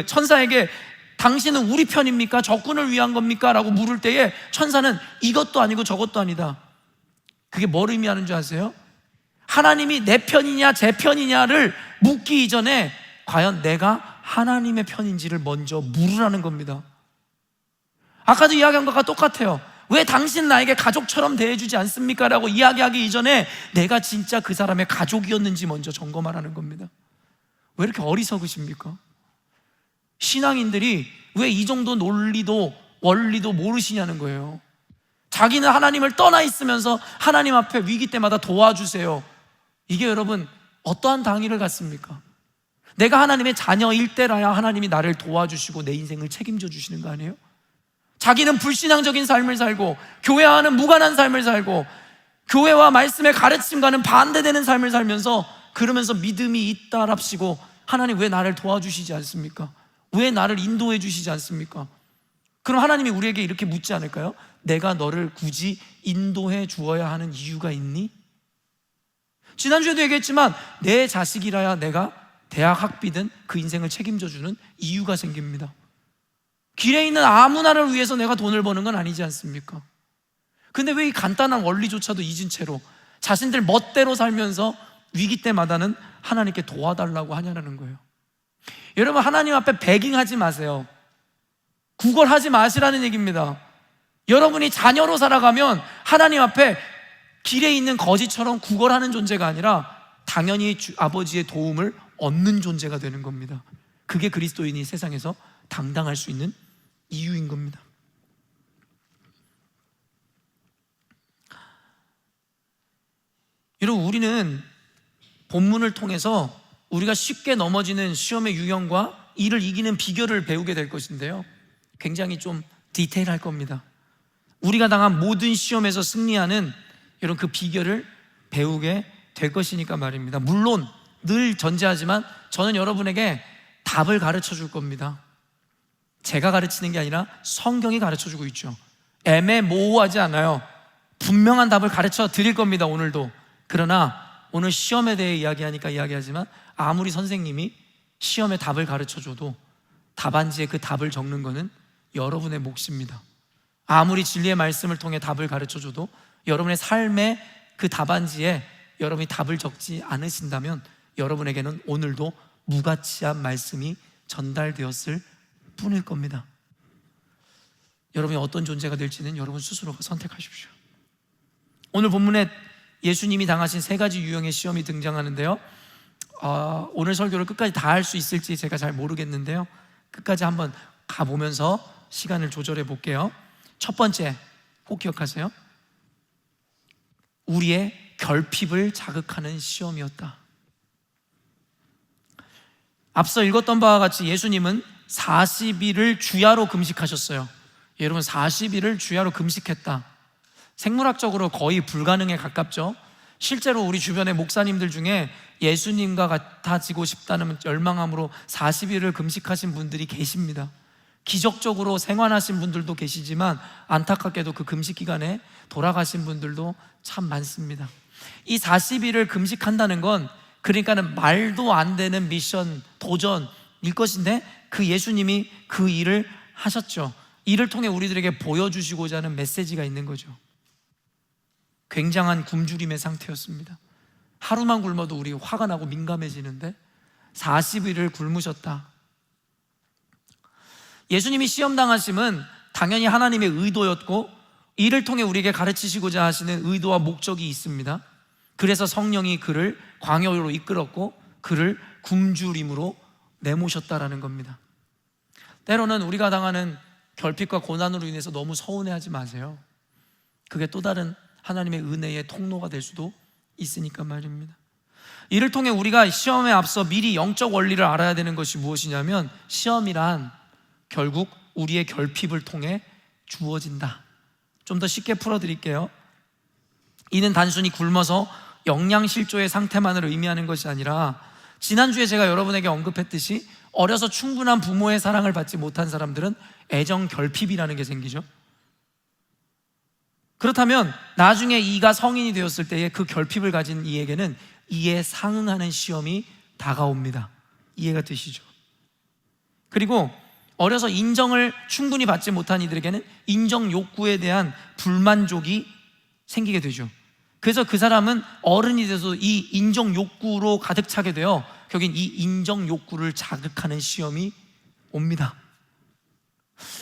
천사에게 당신은 우리 편입니까? 적군을 위한 겁니까? 라고 물을 때에 천사는 이것도 아니고 저것도 아니다. 그게 뭘 의미하는 줄 아세요? 하나님이 내 편이냐 제 편이냐를 묻기 이전에 과연 내가 하나님의 편인지를 먼저 물으라는 겁니다. 아까도 이야기한 것과 똑같아요. 왜 당신 나에게 가족처럼 대해주지 않습니까? 라고 이야기하기 이전에 내가 진짜 그 사람의 가족이었는지 먼저 점검하라는 겁니다. 왜 이렇게 어리석으십니까? 신앙인들이 왜 이 정도 논리도 원리도 모르시냐는 거예요. 자기는 하나님을 떠나 있으면서 하나님 앞에 위기 때마다 도와주세요. 이게 여러분 어떠한 당위를 갖습니까? 내가 하나님의 자녀일 때라야 하나님이 나를 도와주시고 내 인생을 책임져 주시는 거 아니에요? 자기는 불신앙적인 삶을 살고 교회와는 무관한 삶을 살고 교회와 말씀의 가르침과는 반대되는 삶을 살면서 그러면서 믿음이 있다랍시고 하나님 왜 나를 도와주시지 않습니까? 왜 나를 인도해 주시지 않습니까? 그럼 하나님이 우리에게 이렇게 묻지 않을까요? 내가 너를 굳이 인도해 주어야 하는 이유가 있니? 지난주에도 얘기했지만 내 자식이라야 내가 대학 학비든 그 인생을 책임져 주는 이유가 생깁니다. 길에 있는 아무나를 위해서 내가 돈을 버는 건 아니지 않습니까? 근데 왜 이 간단한 원리조차도 잊은 채로 자신들 멋대로 살면서 위기 때마다는 하나님께 도와달라고 하냐는 거예요. 여러분, 하나님 앞에 베깅하지 마세요. 구걸하지 마시라는 얘기입니다. 여러분이 자녀로 살아가면 하나님 앞에 길에 있는 거지처럼 구걸하는 존재가 아니라 당연히 아버지의 도움을 얻는 존재가 되는 겁니다. 그게 그리스도인이 세상에서 당당할 수 있는 이유인 겁니다. 여러분, 우리는 본문을 통해서 우리가 쉽게 넘어지는 시험의 유형과 이를 이기는 비결을 배우게 될 것인데요, 굉장히 좀 디테일할 겁니다. 우리가 당한 모든 시험에서 승리하는 이런 그 비결을 배우게 될 것이니까 말입니다. 물론 늘 전제하지만 저는 여러분에게 답을 가르쳐 줄 겁니다. 제가 가르치는 게 아니라 성경이 가르쳐 주고 있죠. 애매모호하지 않아요. 분명한 답을 가르쳐 드릴 겁니다, 오늘도. 그러나 오늘 시험에 대해 이야기하니까 이야기하지만 아무리 선생님이 시험에 답을 가르쳐 줘도 답안지에 그 답을 적는 거는 여러분의 몫입니다. 아무리 진리의 말씀을 통해 답을 가르쳐 줘도 여러분의 삶의 그 답안지에 여러분이 답을 적지 않으신다면 여러분에게는 오늘도 무가치한 말씀이 전달되었을 뿐일 겁니다. 여러분이 어떤 존재가 될지는 여러분 스스로가 선택하십시오. 오늘 본문에 예수님이 당하신 세 가지 유형의 시험이 등장하는데요, 오늘 설교를 끝까지 다 할 수 있을지 제가 잘 모르겠는데요, 끝까지 한번 가보면서 시간을 조절해 볼게요. 첫 번째, 꼭 기억하세요. 우리의 결핍을 자극하는 시험이었다. 앞서 읽었던 바와 같이 예수님은 40일을 주야로 금식하셨어요. 여러분, 40일을 주야로 금식했다. 생물학적으로 거의 불가능에 가깝죠. 실제로 우리 주변의 목사님들 중에 예수님과 같아지고 싶다는 열망함으로 40일을 금식하신 분들이 계십니다. 기적적으로 생환하신 분들도 계시지만 안타깝게도 그 금식 기간에 돌아가신 분들도 참 많습니다. 이 40일을 금식한다는 건 그러니까는 말도 안 되는 미션, 도전일 것인데 그 예수님이 그 일을 하셨죠. 이를 통해 우리들에게 보여주시고자 하는 메시지가 있는 거죠. 굉장한 굶주림의 상태였습니다. 하루만 굶어도 우리 화가 나고 민감해지는데 40일을 굶으셨다. 예수님이 시험당하심은 당연히 하나님의 의도였고 이를 통해 우리에게 가르치시고자 하시는 의도와 목적이 있습니다. 그래서 성령이 그를 광야로 이끌었고 그를 굶주림으로 내모셨다라는 겁니다. 때로는 우리가 당하는 결핍과 고난으로 인해서 너무 서운해하지 마세요. 그게 또 다른 하나님의 은혜의 통로가 될 수도 있으니까 말입니다. 이를 통해 우리가 시험에 앞서 미리 영적 원리를 알아야 되는 것이 무엇이냐면, 시험이란 결국 우리의 결핍을 통해 주어진다. 좀 더 쉽게 풀어드릴게요. 이는 단순히 굶어서 영양실조의 상태만을 의미하는 것이 아니라, 지난주에 제가 여러분에게 언급했듯이 어려서 충분한 부모의 사랑을 받지 못한 사람들은 애정 결핍이라는 게 생기죠. 그렇다면 나중에 이가 성인이 되었을 때에 그 결핍을 가진 이에게는 이에 상응하는 시험이 다가옵니다. 이해가 되시죠? 그리고 어려서 인정을 충분히 받지 못한 이들에게는 인정 욕구에 대한 불만족이 생기게 되죠. 그래서 그 사람은 어른이 돼서 이 인정 욕구로 가득 차게 되어 결국엔 이 인정 욕구를 자극하는 시험이 옵니다.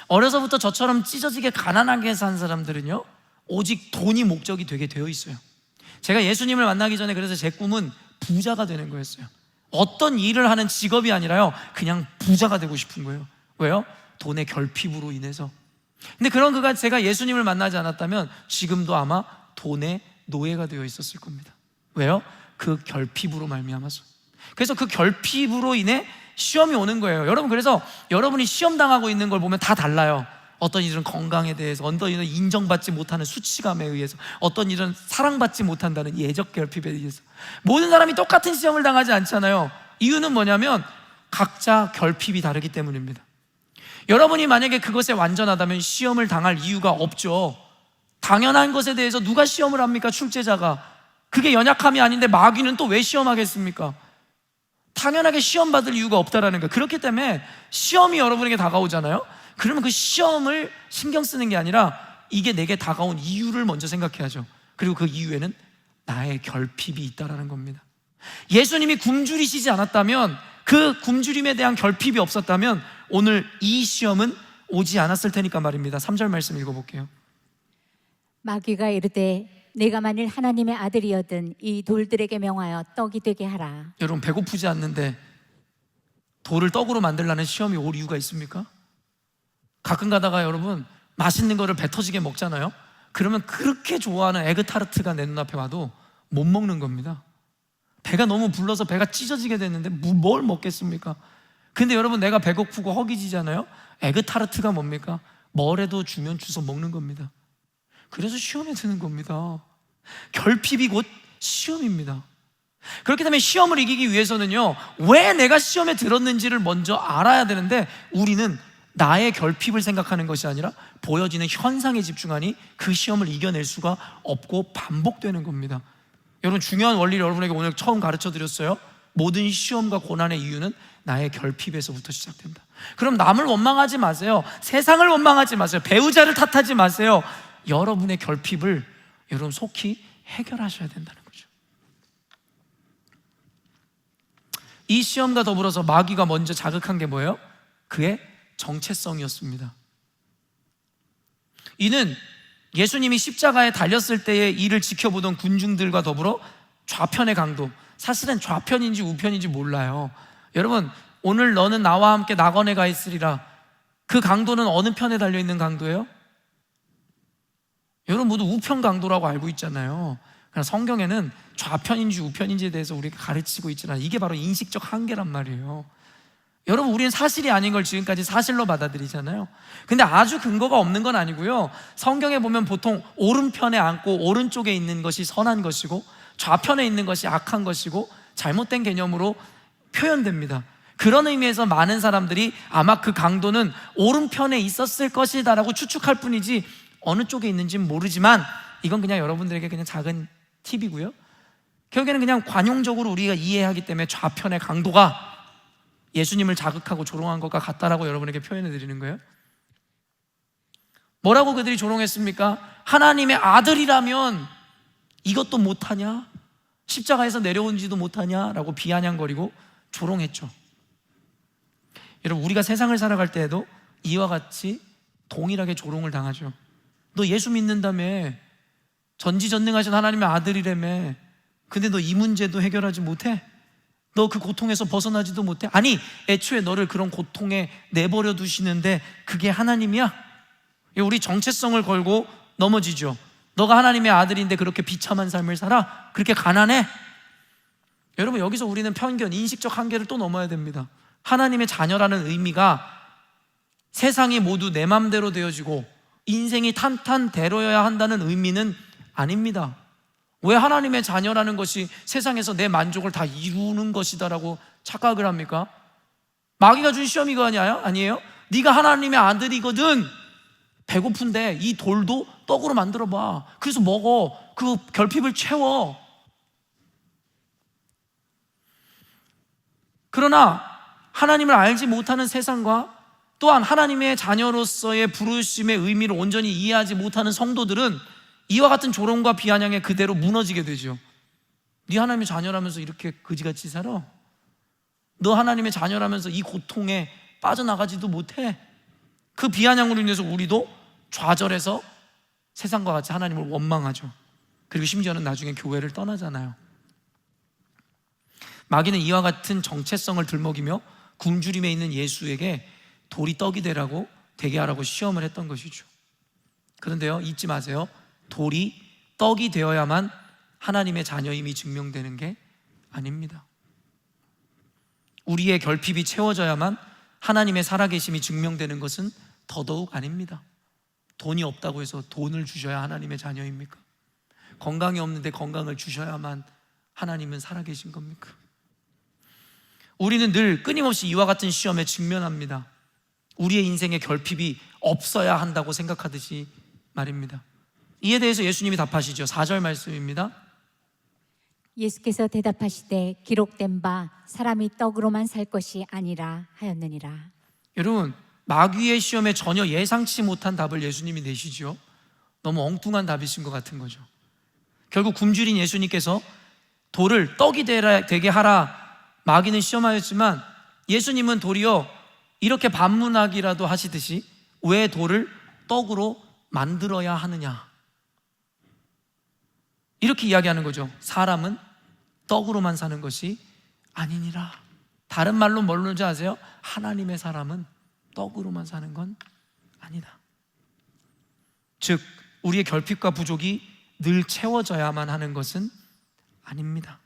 어려서부터 저처럼 찢어지게 가난하게 산 사람들은요, 오직 돈이 목적이 되게 되어 있어요. 제가 예수님을 만나기 전에 그래서 제 꿈은 부자가 되는 거였어요. 어떤 일을 하는 직업이 아니라요, 그냥 부자가 되고 싶은 거예요. 왜요? 돈의 결핍으로 인해서. 근데 그런 그가 제가 예수님을 만나지 않았다면 지금도 아마 돈의 노예가 되어 있었을 겁니다. 왜요? 그 결핍으로 말미암아서. 그래서 그 결핍으로 인해 시험이 오는 거예요. 여러분, 그래서 여러분이 시험 당하고 있는 걸 보면 다 달라요. 어떤 일은 건강에 대해서, 어떤 일은 인정받지 못하는 수치감에 의해서, 어떤 일은 사랑받지 못한다는 예적 결핍에 의해서. 모든 사람이 똑같은 시험을 당하지 않잖아요. 이유는 뭐냐면 각자 결핍이 다르기 때문입니다. 여러분이 만약에 그것에 완전하다면 시험을 당할 이유가 없죠. 당연한 것에 대해서 누가 시험을 합니까? 출제자가. 그게 연약함이 아닌데 마귀는 또 왜 시험하겠습니까? 당연하게 시험 받을 이유가 없다라는 거예요. 그렇기 때문에 시험이 여러분에게 다가오잖아요. 그러면 그 시험을 신경 쓰는 게 아니라 이게 내게 다가온 이유를 먼저 생각해야죠. 그리고 그 이유에는 나의 결핍이 있다라는 겁니다. 예수님이 굶주리시지 않았다면, 그 굶주림에 대한 결핍이 없었다면 오늘 이 시험은 오지 않았을 테니까 말입니다. 3절 말씀 읽어볼게요. 마귀가 이르되 내가 만일 하나님의 아들이었든 이 돌들에게 명하여 떡이 되게 하라. 여러분, 배고프지 않는데 돌을 떡으로 만들라는 시험이 올 이유가 있습니까? 가끔 가다가 여러분 맛있는 거를 배 터지게 먹잖아요. 그러면 그렇게 좋아하는 에그타르트가 내 눈앞에 와도 못 먹는 겁니다. 배가 너무 불러서 배가 찢어지게 됐는데 뭘 먹겠습니까? 근데 여러분, 내가 배고프고 허기지잖아요. 에그타르트가 뭡니까? 뭐래도 주면 주워 먹는 겁니다. 그래서 시험에 드는 겁니다. 결핍이 곧 시험입니다. 그렇기 때문에 시험을 이기기 위해서는요, 왜 내가 시험에 들었는지를 먼저 알아야 되는데, 우리는 나의 결핍을 생각하는 것이 아니라 보여지는 현상에 집중하니 그 시험을 이겨낼 수가 없고 반복되는 겁니다. 여러분, 중요한 원리를 여러분에게 오늘 처음 가르쳐 드렸어요. 모든 시험과 고난의 이유는 나의 결핍에서부터 시작된다. 그럼 남을 원망하지 마세요. 세상을 원망하지 마세요. 배우자를 탓하지 마세요. 여러분의 결핍을 여러분 속히 해결하셔야 된다는 거죠. 이 시험과 더불어서 마귀가 먼저 자극한 게 뭐예요? 그의 정체성이었습니다. 이는 예수님이 십자가에 달렸을 때의 이를 지켜보던 군중들과 더불어 좌편의 강도, 사실은 좌편인지 우편인지 몰라요. 여러분, 오늘 너는 나와 함께 낙원에 가 있으리라. 그 강도는 어느 편에 달려있는 강도예요? 여러분 모두 우편 강도라고 알고 있잖아요. 그러나 성경에는 좌편인지 우편인지에 대해서 우리가 가르치고 있지만 이게 바로 인식적 한계란 말이에요. 여러분, 우리는 사실이 아닌 걸 지금까지 사실로 받아들이잖아요. 근데 아주 근거가 없는 건 아니고요. 성경에 보면 보통 오른편에 앉고 오른쪽에 있는 것이 선한 것이고 좌편에 있는 것이 악한 것이고 잘못된 개념으로 표현됩니다. 그런 의미에서 많은 사람들이 아마 그 강도는 오른편에 있었을 것이다 라고 추측할 뿐이지 어느 쪽에 있는지는 모르지만, 이건 그냥 여러분들에게 그냥 작은 팁이고요. 결국에는 그냥 관용적으로 우리가 이해하기 때문에 좌편의 강도가 예수님을 자극하고 조롱한 것과 같다라고 여러분에게 표현해 드리는 거예요. 뭐라고 그들이 조롱했습니까? 하나님의 아들이라면 이것도 못하냐? 십자가에서 내려온지도 못하냐? 라고 비아냥거리고 조롱했죠. 여러분, 우리가 세상을 살아갈 때에도 이와 같이 동일하게 조롱을 당하죠. 너 예수 믿는다며, 전지전능하신 하나님의 아들이라며, 근데 너 이 문제도 해결하지 못해? 너 그 고통에서 벗어나지도 못해? 아니, 애초에 너를 그런 고통에 내버려 두시는데 그게 하나님이야? 우리 정체성을 걸고 넘어지죠. 너가 하나님의 아들인데 그렇게 비참한 삶을 살아? 그렇게 가난해? 여러분, 여기서 우리는 편견, 인식적 한계를 또 넘어야 됩니다. 하나님의 자녀라는 의미가 세상이 모두 내 맘대로 되어지고 인생이 탄탄대로여야 한다는 의미는 아닙니다. 왜 하나님의 자녀라는 것이 세상에서 내 만족을 다 이루는 것이다라고 착각을 합니까? 마귀가 준 시험이 이거 아니에요? 네가 하나님의 아들이거든. 배고픈데 이 돌도 떡으로 만들어봐. 그래서 먹어. 그 결핍을 채워. 그러나 하나님을 알지 못하는 세상과 또한 하나님의 자녀로서의 부르심의 의미를 온전히 이해하지 못하는 성도들은 이와 같은 조롱과 비아냥에 그대로 무너지게 되죠. 네 하나님의 자녀라면서 이렇게 그지같이 살아? 너 하나님의 자녀라면서 이 고통에 빠져나가지도 못해? 그 비아냥으로 인해서 우리도 좌절해서 세상과 같이 하나님을 원망하죠. 그리고 심지어는 나중에 교회를 떠나잖아요. 마귀는 이와 같은 정체성을 들먹이며 굶주림에 있는 예수에게 돌이 떡이 되라고 되게 하라고 시험을 했던 것이죠. 그런데요, 잊지 마세요. 돌이 떡이 되어야만 하나님의 자녀임이 증명되는 게 아닙니다. 우리의 결핍이 채워져야만 하나님의 살아계심이 증명되는 것은 더더욱 아닙니다. 돈이 없다고 해서 돈을 주셔야 하나님의 자녀입니까? 건강이 없는데 건강을 주셔야만 하나님은 살아계신 겁니까? 우리는 늘 끊임없이 이와 같은 시험에 직면합니다. 우리의 인생에 결핍이 없어야 한다고 생각하듯이 말입니다. 이에 대해서 예수님이 답하시죠. 4절 말씀입니다. 예수께서 대답하시되 기록된 바 사람이 떡으로만 살 것이 아니라 하였느니라. 여러분, 마귀의 시험에 전혀 예상치 못한 답을 예수님이 내시죠. 너무 엉뚱한 답이신 것 같은 거죠. 결국 굶주린 예수님께서 돌을 떡이 되게 하라 마귀는 시험하였지만, 예수님은 도리어 이렇게 반문하기라도 하시듯이 왜 돌을 떡으로 만들어야 하느냐, 이렇게 이야기하는 거죠. 사람은 떡으로만 사는 것이 아니니라. 다른 말로 뭘로인지 아세요? 하나님의 사람은 떡으로만 사는 건 아니다. 즉 우리의 결핍과 부족이 늘 채워져야만 하는 것은 아닙니다.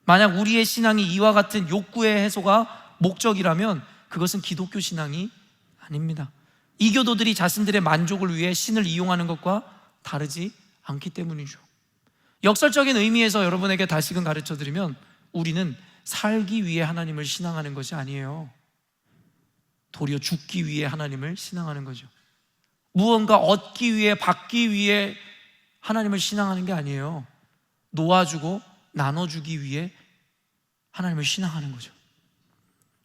만약 우리의 신앙이 이와 같은 욕구의 해소가 목적이라면 그것은 기독교 신앙이 아닙니다. 이교도들이 자신들의 만족을 위해 신을 이용하는 것과 다르지 않기 때문이죠. 역설적인 의미에서 여러분에게 다시금 가르쳐드리면, 우리는 살기 위해 하나님을 신앙하는 것이 아니에요. 도리어 죽기 위해 하나님을 신앙하는 거죠. 무언가 얻기 위해, 받기 위해 하나님을 신앙하는 게 아니에요. 놓아주고 나눠주기 위해 하나님을 신앙하는 거죠.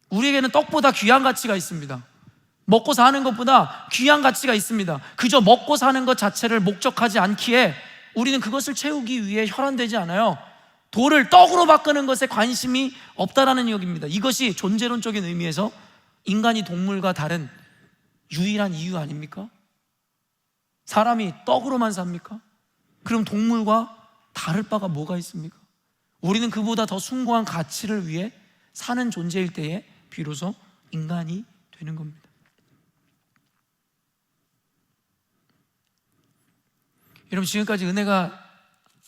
우리에게는 떡보다 귀한 가치가 있습니다. 먹고 사는 것보다 귀한 가치가 있습니다. 그저 먹고 사는 것 자체를 목적하지 않기에 우리는 그것을 채우기 위해 혈안되지 않아요. 돌을 떡으로 바꾸는 것에 관심이 없다라는 이야기입니다. 이것이 존재론적인 의미에서 인간이 동물과 다른 유일한 이유 아닙니까? 사람이 떡으로만 삽니까? 그럼 동물과 다를 바가 뭐가 있습니까? 우리는 그보다 더 숭고한 가치를 위해 사는 존재일 때에 비로소 인간이 되는 겁니다. 여러분, 지금까지 은혜가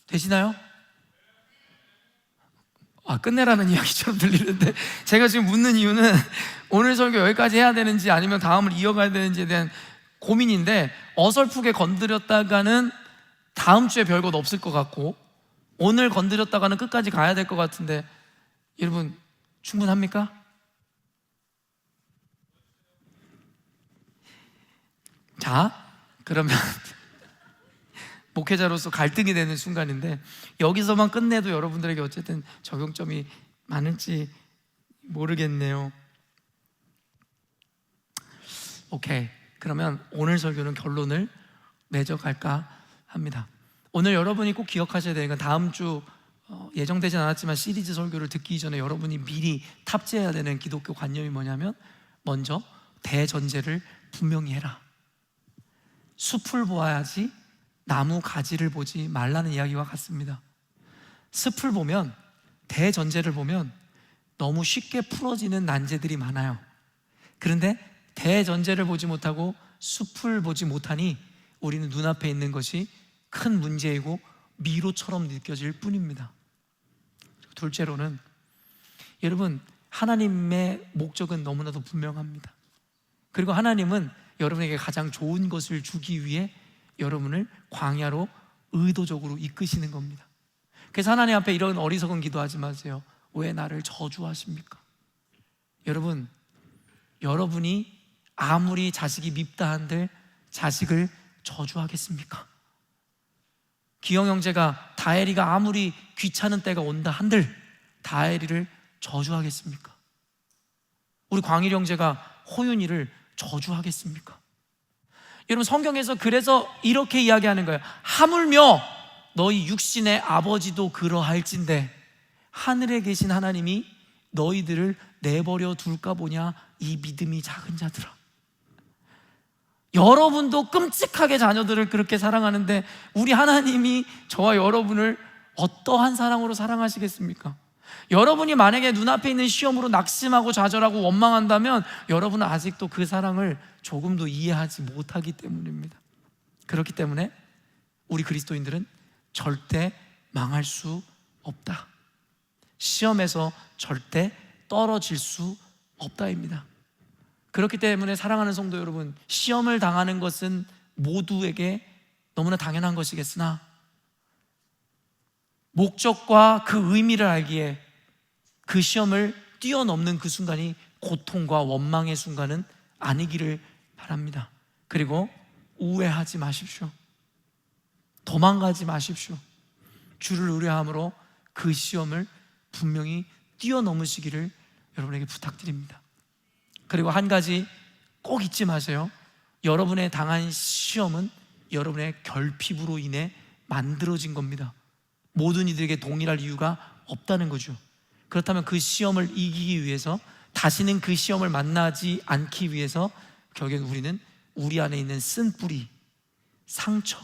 되시나요? 끝내라는 이야기처럼 들리는데, 제가 지금 묻는 이유는 오늘 설교 여기까지 해야 되는지 아니면 다음을 이어가야 되는지에 대한 고민인데, 어설프게 건드렸다가는 다음 주에 별것 없을 것 같고, 오늘 건드렸다가는 끝까지 가야 될 것 같은데, 여러분 충분합니까? 자, 그러면 목회자로서 갈등이 되는 순간인데, 여기서만 끝내도 여러분들에게 어쨌든 적용점이 많을지 모르겠네요. 오케이, 그러면 오늘 설교는 결론을 맺어갈까 합니다. 오늘 여러분이 꼭 기억하셔야 되는 건, 다음 주 예정되진 않았지만 시리즈 설교를 듣기 전에 여러분이 미리 탑재해야 되는 기독교 관념이 뭐냐면, 먼저 대전제를 분명히 해라. 숲을 보아야지 나무 가지를 보지 말라는 이야기와 같습니다. 숲을 보면, 대전제를 보면 너무 쉽게 풀어지는 난제들이 많아요. 그런데 대전제를 보지 못하고 숲을 보지 못하니 우리는 눈앞에 있는 것이 큰 문제이고 미로처럼 느껴질 뿐입니다. 둘째로는, 여러분, 하나님의 목적은 너무나도 분명합니다. 그리고 하나님은 여러분에게 가장 좋은 것을 주기 위해 여러분을 광야로 의도적으로 이끄시는 겁니다. 그래서 하나님 앞에 이런 어리석은 기도하지 마세요. 왜 나를 저주하십니까? 여러분, 여러분이 아무리 자식이 밉다 한들 자식을 저주하겠습니까? 기영 형제가 다혜리가 아무리 귀찮은 때가 온다 한들 다혜리를 저주하겠습니까? 우리 광일 형제가 호윤이를 저주하겠습니까? 여러분, 성경에서 그래서 이렇게 이야기하는 거예요. 하물며 너희 육신의 아버지도 그러할진대 하늘에 계신 하나님이 너희들을 내버려 둘까 보냐, 이 믿음이 작은 자들아. 여러분도 끔찍하게 자녀들을 그렇게 사랑하는데 우리 하나님이 저와 여러분을 어떠한 사랑으로 사랑하시겠습니까? 여러분이 만약에 눈앞에 있는 시험으로 낙심하고 좌절하고 원망한다면 여러분은 아직도 그 사랑을 조금도 이해하지 못하기 때문입니다. 그렇기 때문에 우리 그리스도인들은 절대 망할 수 없다. 시험에서 절대 떨어질 수 없다입니다. 그렇기 때문에 사랑하는 성도 여러분, 시험을 당하는 것은 모두에게 너무나 당연한 것이겠으나 목적과 그 의미를 알기에 그 시험을 뛰어넘는 그 순간이 고통과 원망의 순간은 아니기를 바랍니다. 그리고 우회하지 마십시오. 도망가지 마십시오. 주를 의뢰함으로 그 시험을 분명히 뛰어넘으시기를 여러분에게 부탁드립니다. 그리고 한 가지 꼭 잊지 마세요. 여러분의 당한 시험은 여러분의 결핍으로 인해 만들어진 겁니다. 모든 이들에게 동일할 이유가 없다는 거죠. 그렇다면 그 시험을 이기기 위해서, 다시는 그 시험을 만나지 않기 위해서 결국엔 우리는 우리 안에 있는 쓴뿌리, 상처,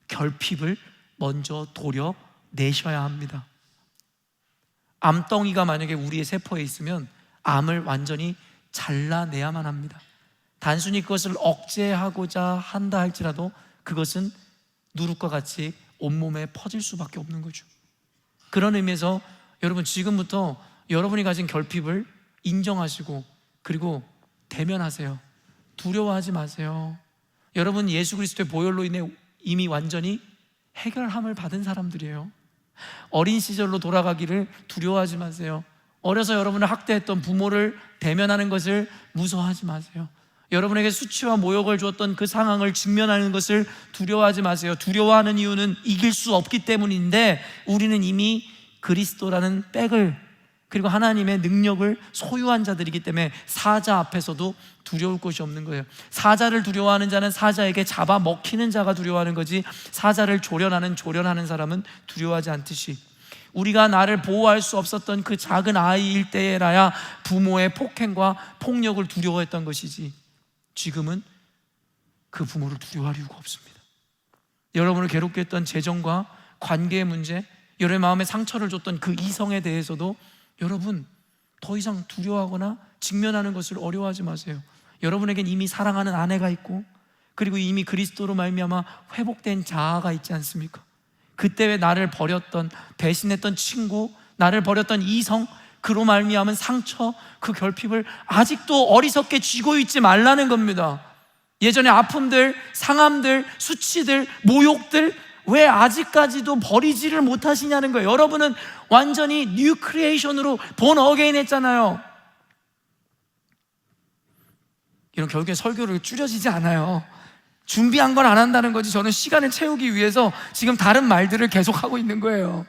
결핍을 먼저 도려내셔야 합니다. 암덩이가 만약에 우리의 세포에 있으면 암을 완전히 잘라내야만 합니다. 단순히 그것을 억제하고자 한다 할지라도 그것은 누룩과 같이 온몸에 퍼질 수밖에 없는 거죠. 그런 의미에서 여러분, 지금부터 여러분이 가진 결핍을 인정하시고 그리고 대면하세요. 두려워하지 마세요. 여러분, 예수 그리스도의 보혈로 인해 이미 완전히 해결함을 받은 사람들이에요. 어린 시절로 돌아가기를 두려워하지 마세요. 어려서 여러분을 학대했던 부모를 대면하는 것을 무서워하지 마세요. 여러분에게 수치와 모욕을 주었던 그 상황을 직면하는 것을 두려워하지 마세요. 두려워하는 이유는 이길 수 없기 때문인데 우리는 이미 그리스도라는 백을, 그리고 하나님의 능력을 소유한 자들이기 때문에 사자 앞에서도 두려울 것이 없는 거예요. 사자를 두려워하는 자는 사자에게 잡아먹히는 자가 두려워하는 거지, 사자를 조련하는 사람은 두려워하지 않듯이, 우리가 나를 보호할 수 없었던 그 작은 아이일 때라야 부모의 폭행과 폭력을 두려워했던 것이지, 지금은 그 부모를 두려워할 이유가 없습니다. 여러분을 괴롭게 했던 재정과 관계의 문제, 여러분의 마음에 상처를 줬던 그 이성에 대해서도 여러분 더 이상 두려워하거나 직면하는 것을 어려워하지 마세요. 여러분에겐 이미 사랑하는 아내가 있고, 그리고 이미 그리스도로 말미암아 회복된 자아가 있지 않습니까? 그때 왜 나를 버렸던, 배신했던 친구, 나를 버렸던 이성, 그로 말미암은 상처, 그 결핍을 아직도 어리석게 쥐고 있지 말라는 겁니다. 예전의 아픔들, 상함들, 수치들, 모욕들 왜 아직까지도 버리지를 못하시냐는 거예요. 여러분은 완전히 뉴 크리에이션으로 본 어게인 했잖아요. 이런 결국에 설교를 줄여지지 않아요. 준비한 건 안 한다는 거지, 저는 시간을 채우기 위해서 지금 다른 말들을 계속하고 있는 거예요.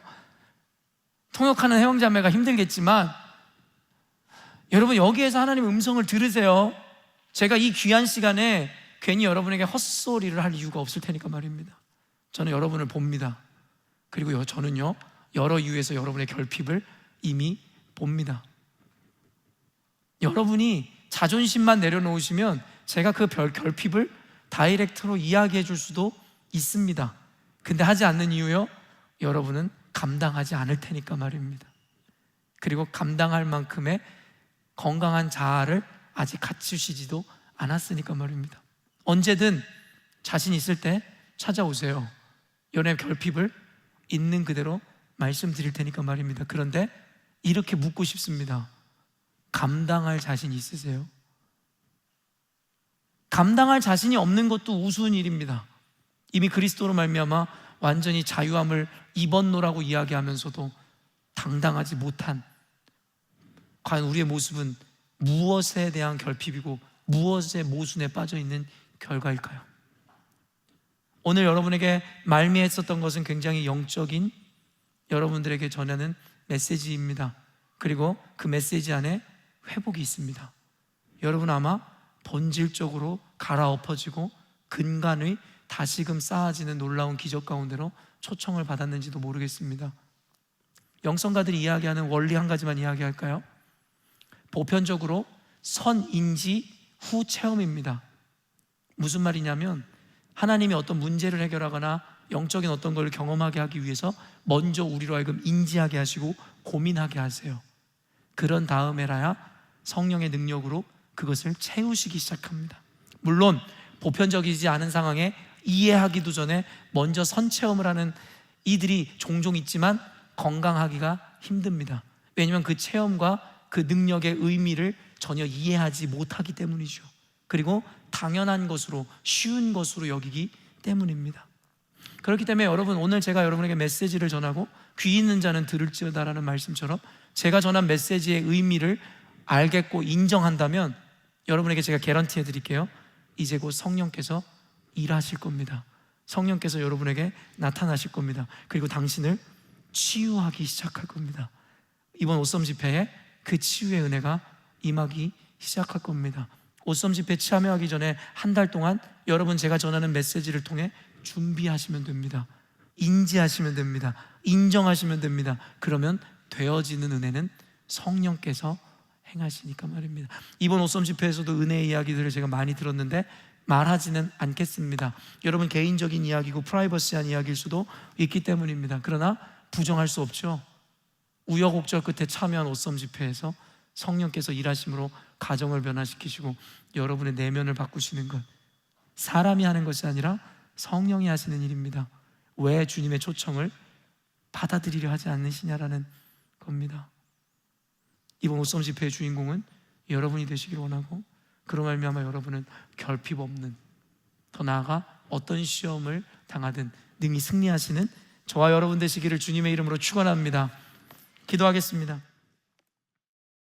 통역하는 해영자매가 힘들겠지만 여러분, 여기에서 하나님의 음성을 들으세요. 제가 이 귀한 시간에 괜히 여러분에게 헛소리를 할 이유가 없을 테니까 말입니다. 저는 여러분을 봅니다. 그리고 저는요, 여러 이유에서 여러분의 결핍을 이미 봅니다. 여러분이 자존심만 내려놓으시면 제가 그 결핍을 다이렉트로 이야기해 줄 수도 있습니다. 근데 하지 않는 이유요, 여러분은 감당하지 않을 테니까 말입니다. 그리고 감당할 만큼의 건강한 자아를 아직 갖추시지도 않았으니까 말입니다. 언제든 자신 있을 때 찾아오세요. 여러분의 결핍을 있는 그대로 말씀드릴 테니까 말입니다. 그런데 이렇게 묻고 싶습니다. 감당할 자신 있으세요? 감당할 자신이 없는 것도 우스운 일입니다. 이미 그리스도로 말미암아 완전히 자유함을 입었노라고 이야기하면서도 당당하지 못한, 과연 우리의 모습은 무엇에 대한 결핍이고 무엇의 모순에 빠져 있는 결과일까요? 오늘 여러분에게 말미했었던 것은 굉장히 영적인 여러분들에게 전하는 메시지입니다. 그리고 그 메시지 안에 회복이 있습니다. 여러분 아마 본질적으로 갈아엎어지고 근간의 다시금 쌓아지는 놀라운 기적 가운데로 초청을 받았는지도 모르겠습니다. 영성가들이 이야기하는 원리 한 가지만 이야기할까요? 보편적으로 선인지 후 체험입니다. 무슨 말이냐면 하나님이 어떤 문제를 해결하거나 영적인 어떤 걸 경험하게 하기 위해서 먼저 우리로 하여금 인지하게 하시고 고민하게 하세요. 그런 다음에라야 성령의 능력으로 그것을 채우시기 시작합니다. 물론 보편적이지 않은 상황에 이해하기도 전에 먼저 선체험을 하는 이들이 종종 있지만 건강하기가 힘듭니다. 왜냐하면 그 체험과 그 능력의 의미를 전혀 이해하지 못하기 때문이죠. 그리고 당연한 것으로, 쉬운 것으로 여기기 때문입니다. 그렇기 때문에 여러분, 오늘 제가 여러분에게 메시지를 전하고 귀 있는 자는 들을지어다라는 말씀처럼 제가 전한 메시지의 의미를 알겠고 인정한다면 여러분에게 제가 개런티 해드릴게요. 이제 곧 성령께서 일하실 겁니다. 성령께서 여러분에게 나타나실 겁니다. 그리고 당신을 치유하기 시작할 겁니다. 이번 옷섬 집회에 그 치유의 은혜가 임하기 시작할 겁니다. 옷섬 집회 참여하기 전에 한 달 동안 여러분, 제가 전하는 메시지를 통해 준비하시면 됩니다. 인지하시면 됩니다. 인정하시면 됩니다. 그러면 되어지는 은혜는 성령께서 행하시니까 말입니다. 이번 옷섬 집회에서도 은혜의 이야기들을 제가 많이 들었는데 말하지는 않겠습니다. 여러분 개인적인 이야기고 프라이버시한 이야기일 수도 있기 때문입니다. 그러나 부정할 수 없죠. 우여곡절 끝에 참여한 옷섬 집회에서 성령께서 일하심으로 가정을 변화시키시고 여러분의 내면을 바꾸시는 것, 사람이 하는 것이 아니라 성령이 하시는 일입니다. 왜 주님의 초청을 받아들이려 하지 않으시냐라는 겁니다. 이번 옷섬 집회의 주인공은 여러분이 되시길 원하고, 그로 말미암아 여러분은 결핍 없는, 더 나아가 어떤 시험을 당하든 능히 승리하시는 저와 여러분 되시기를 주님의 이름으로 축원합니다. 기도하겠습니다.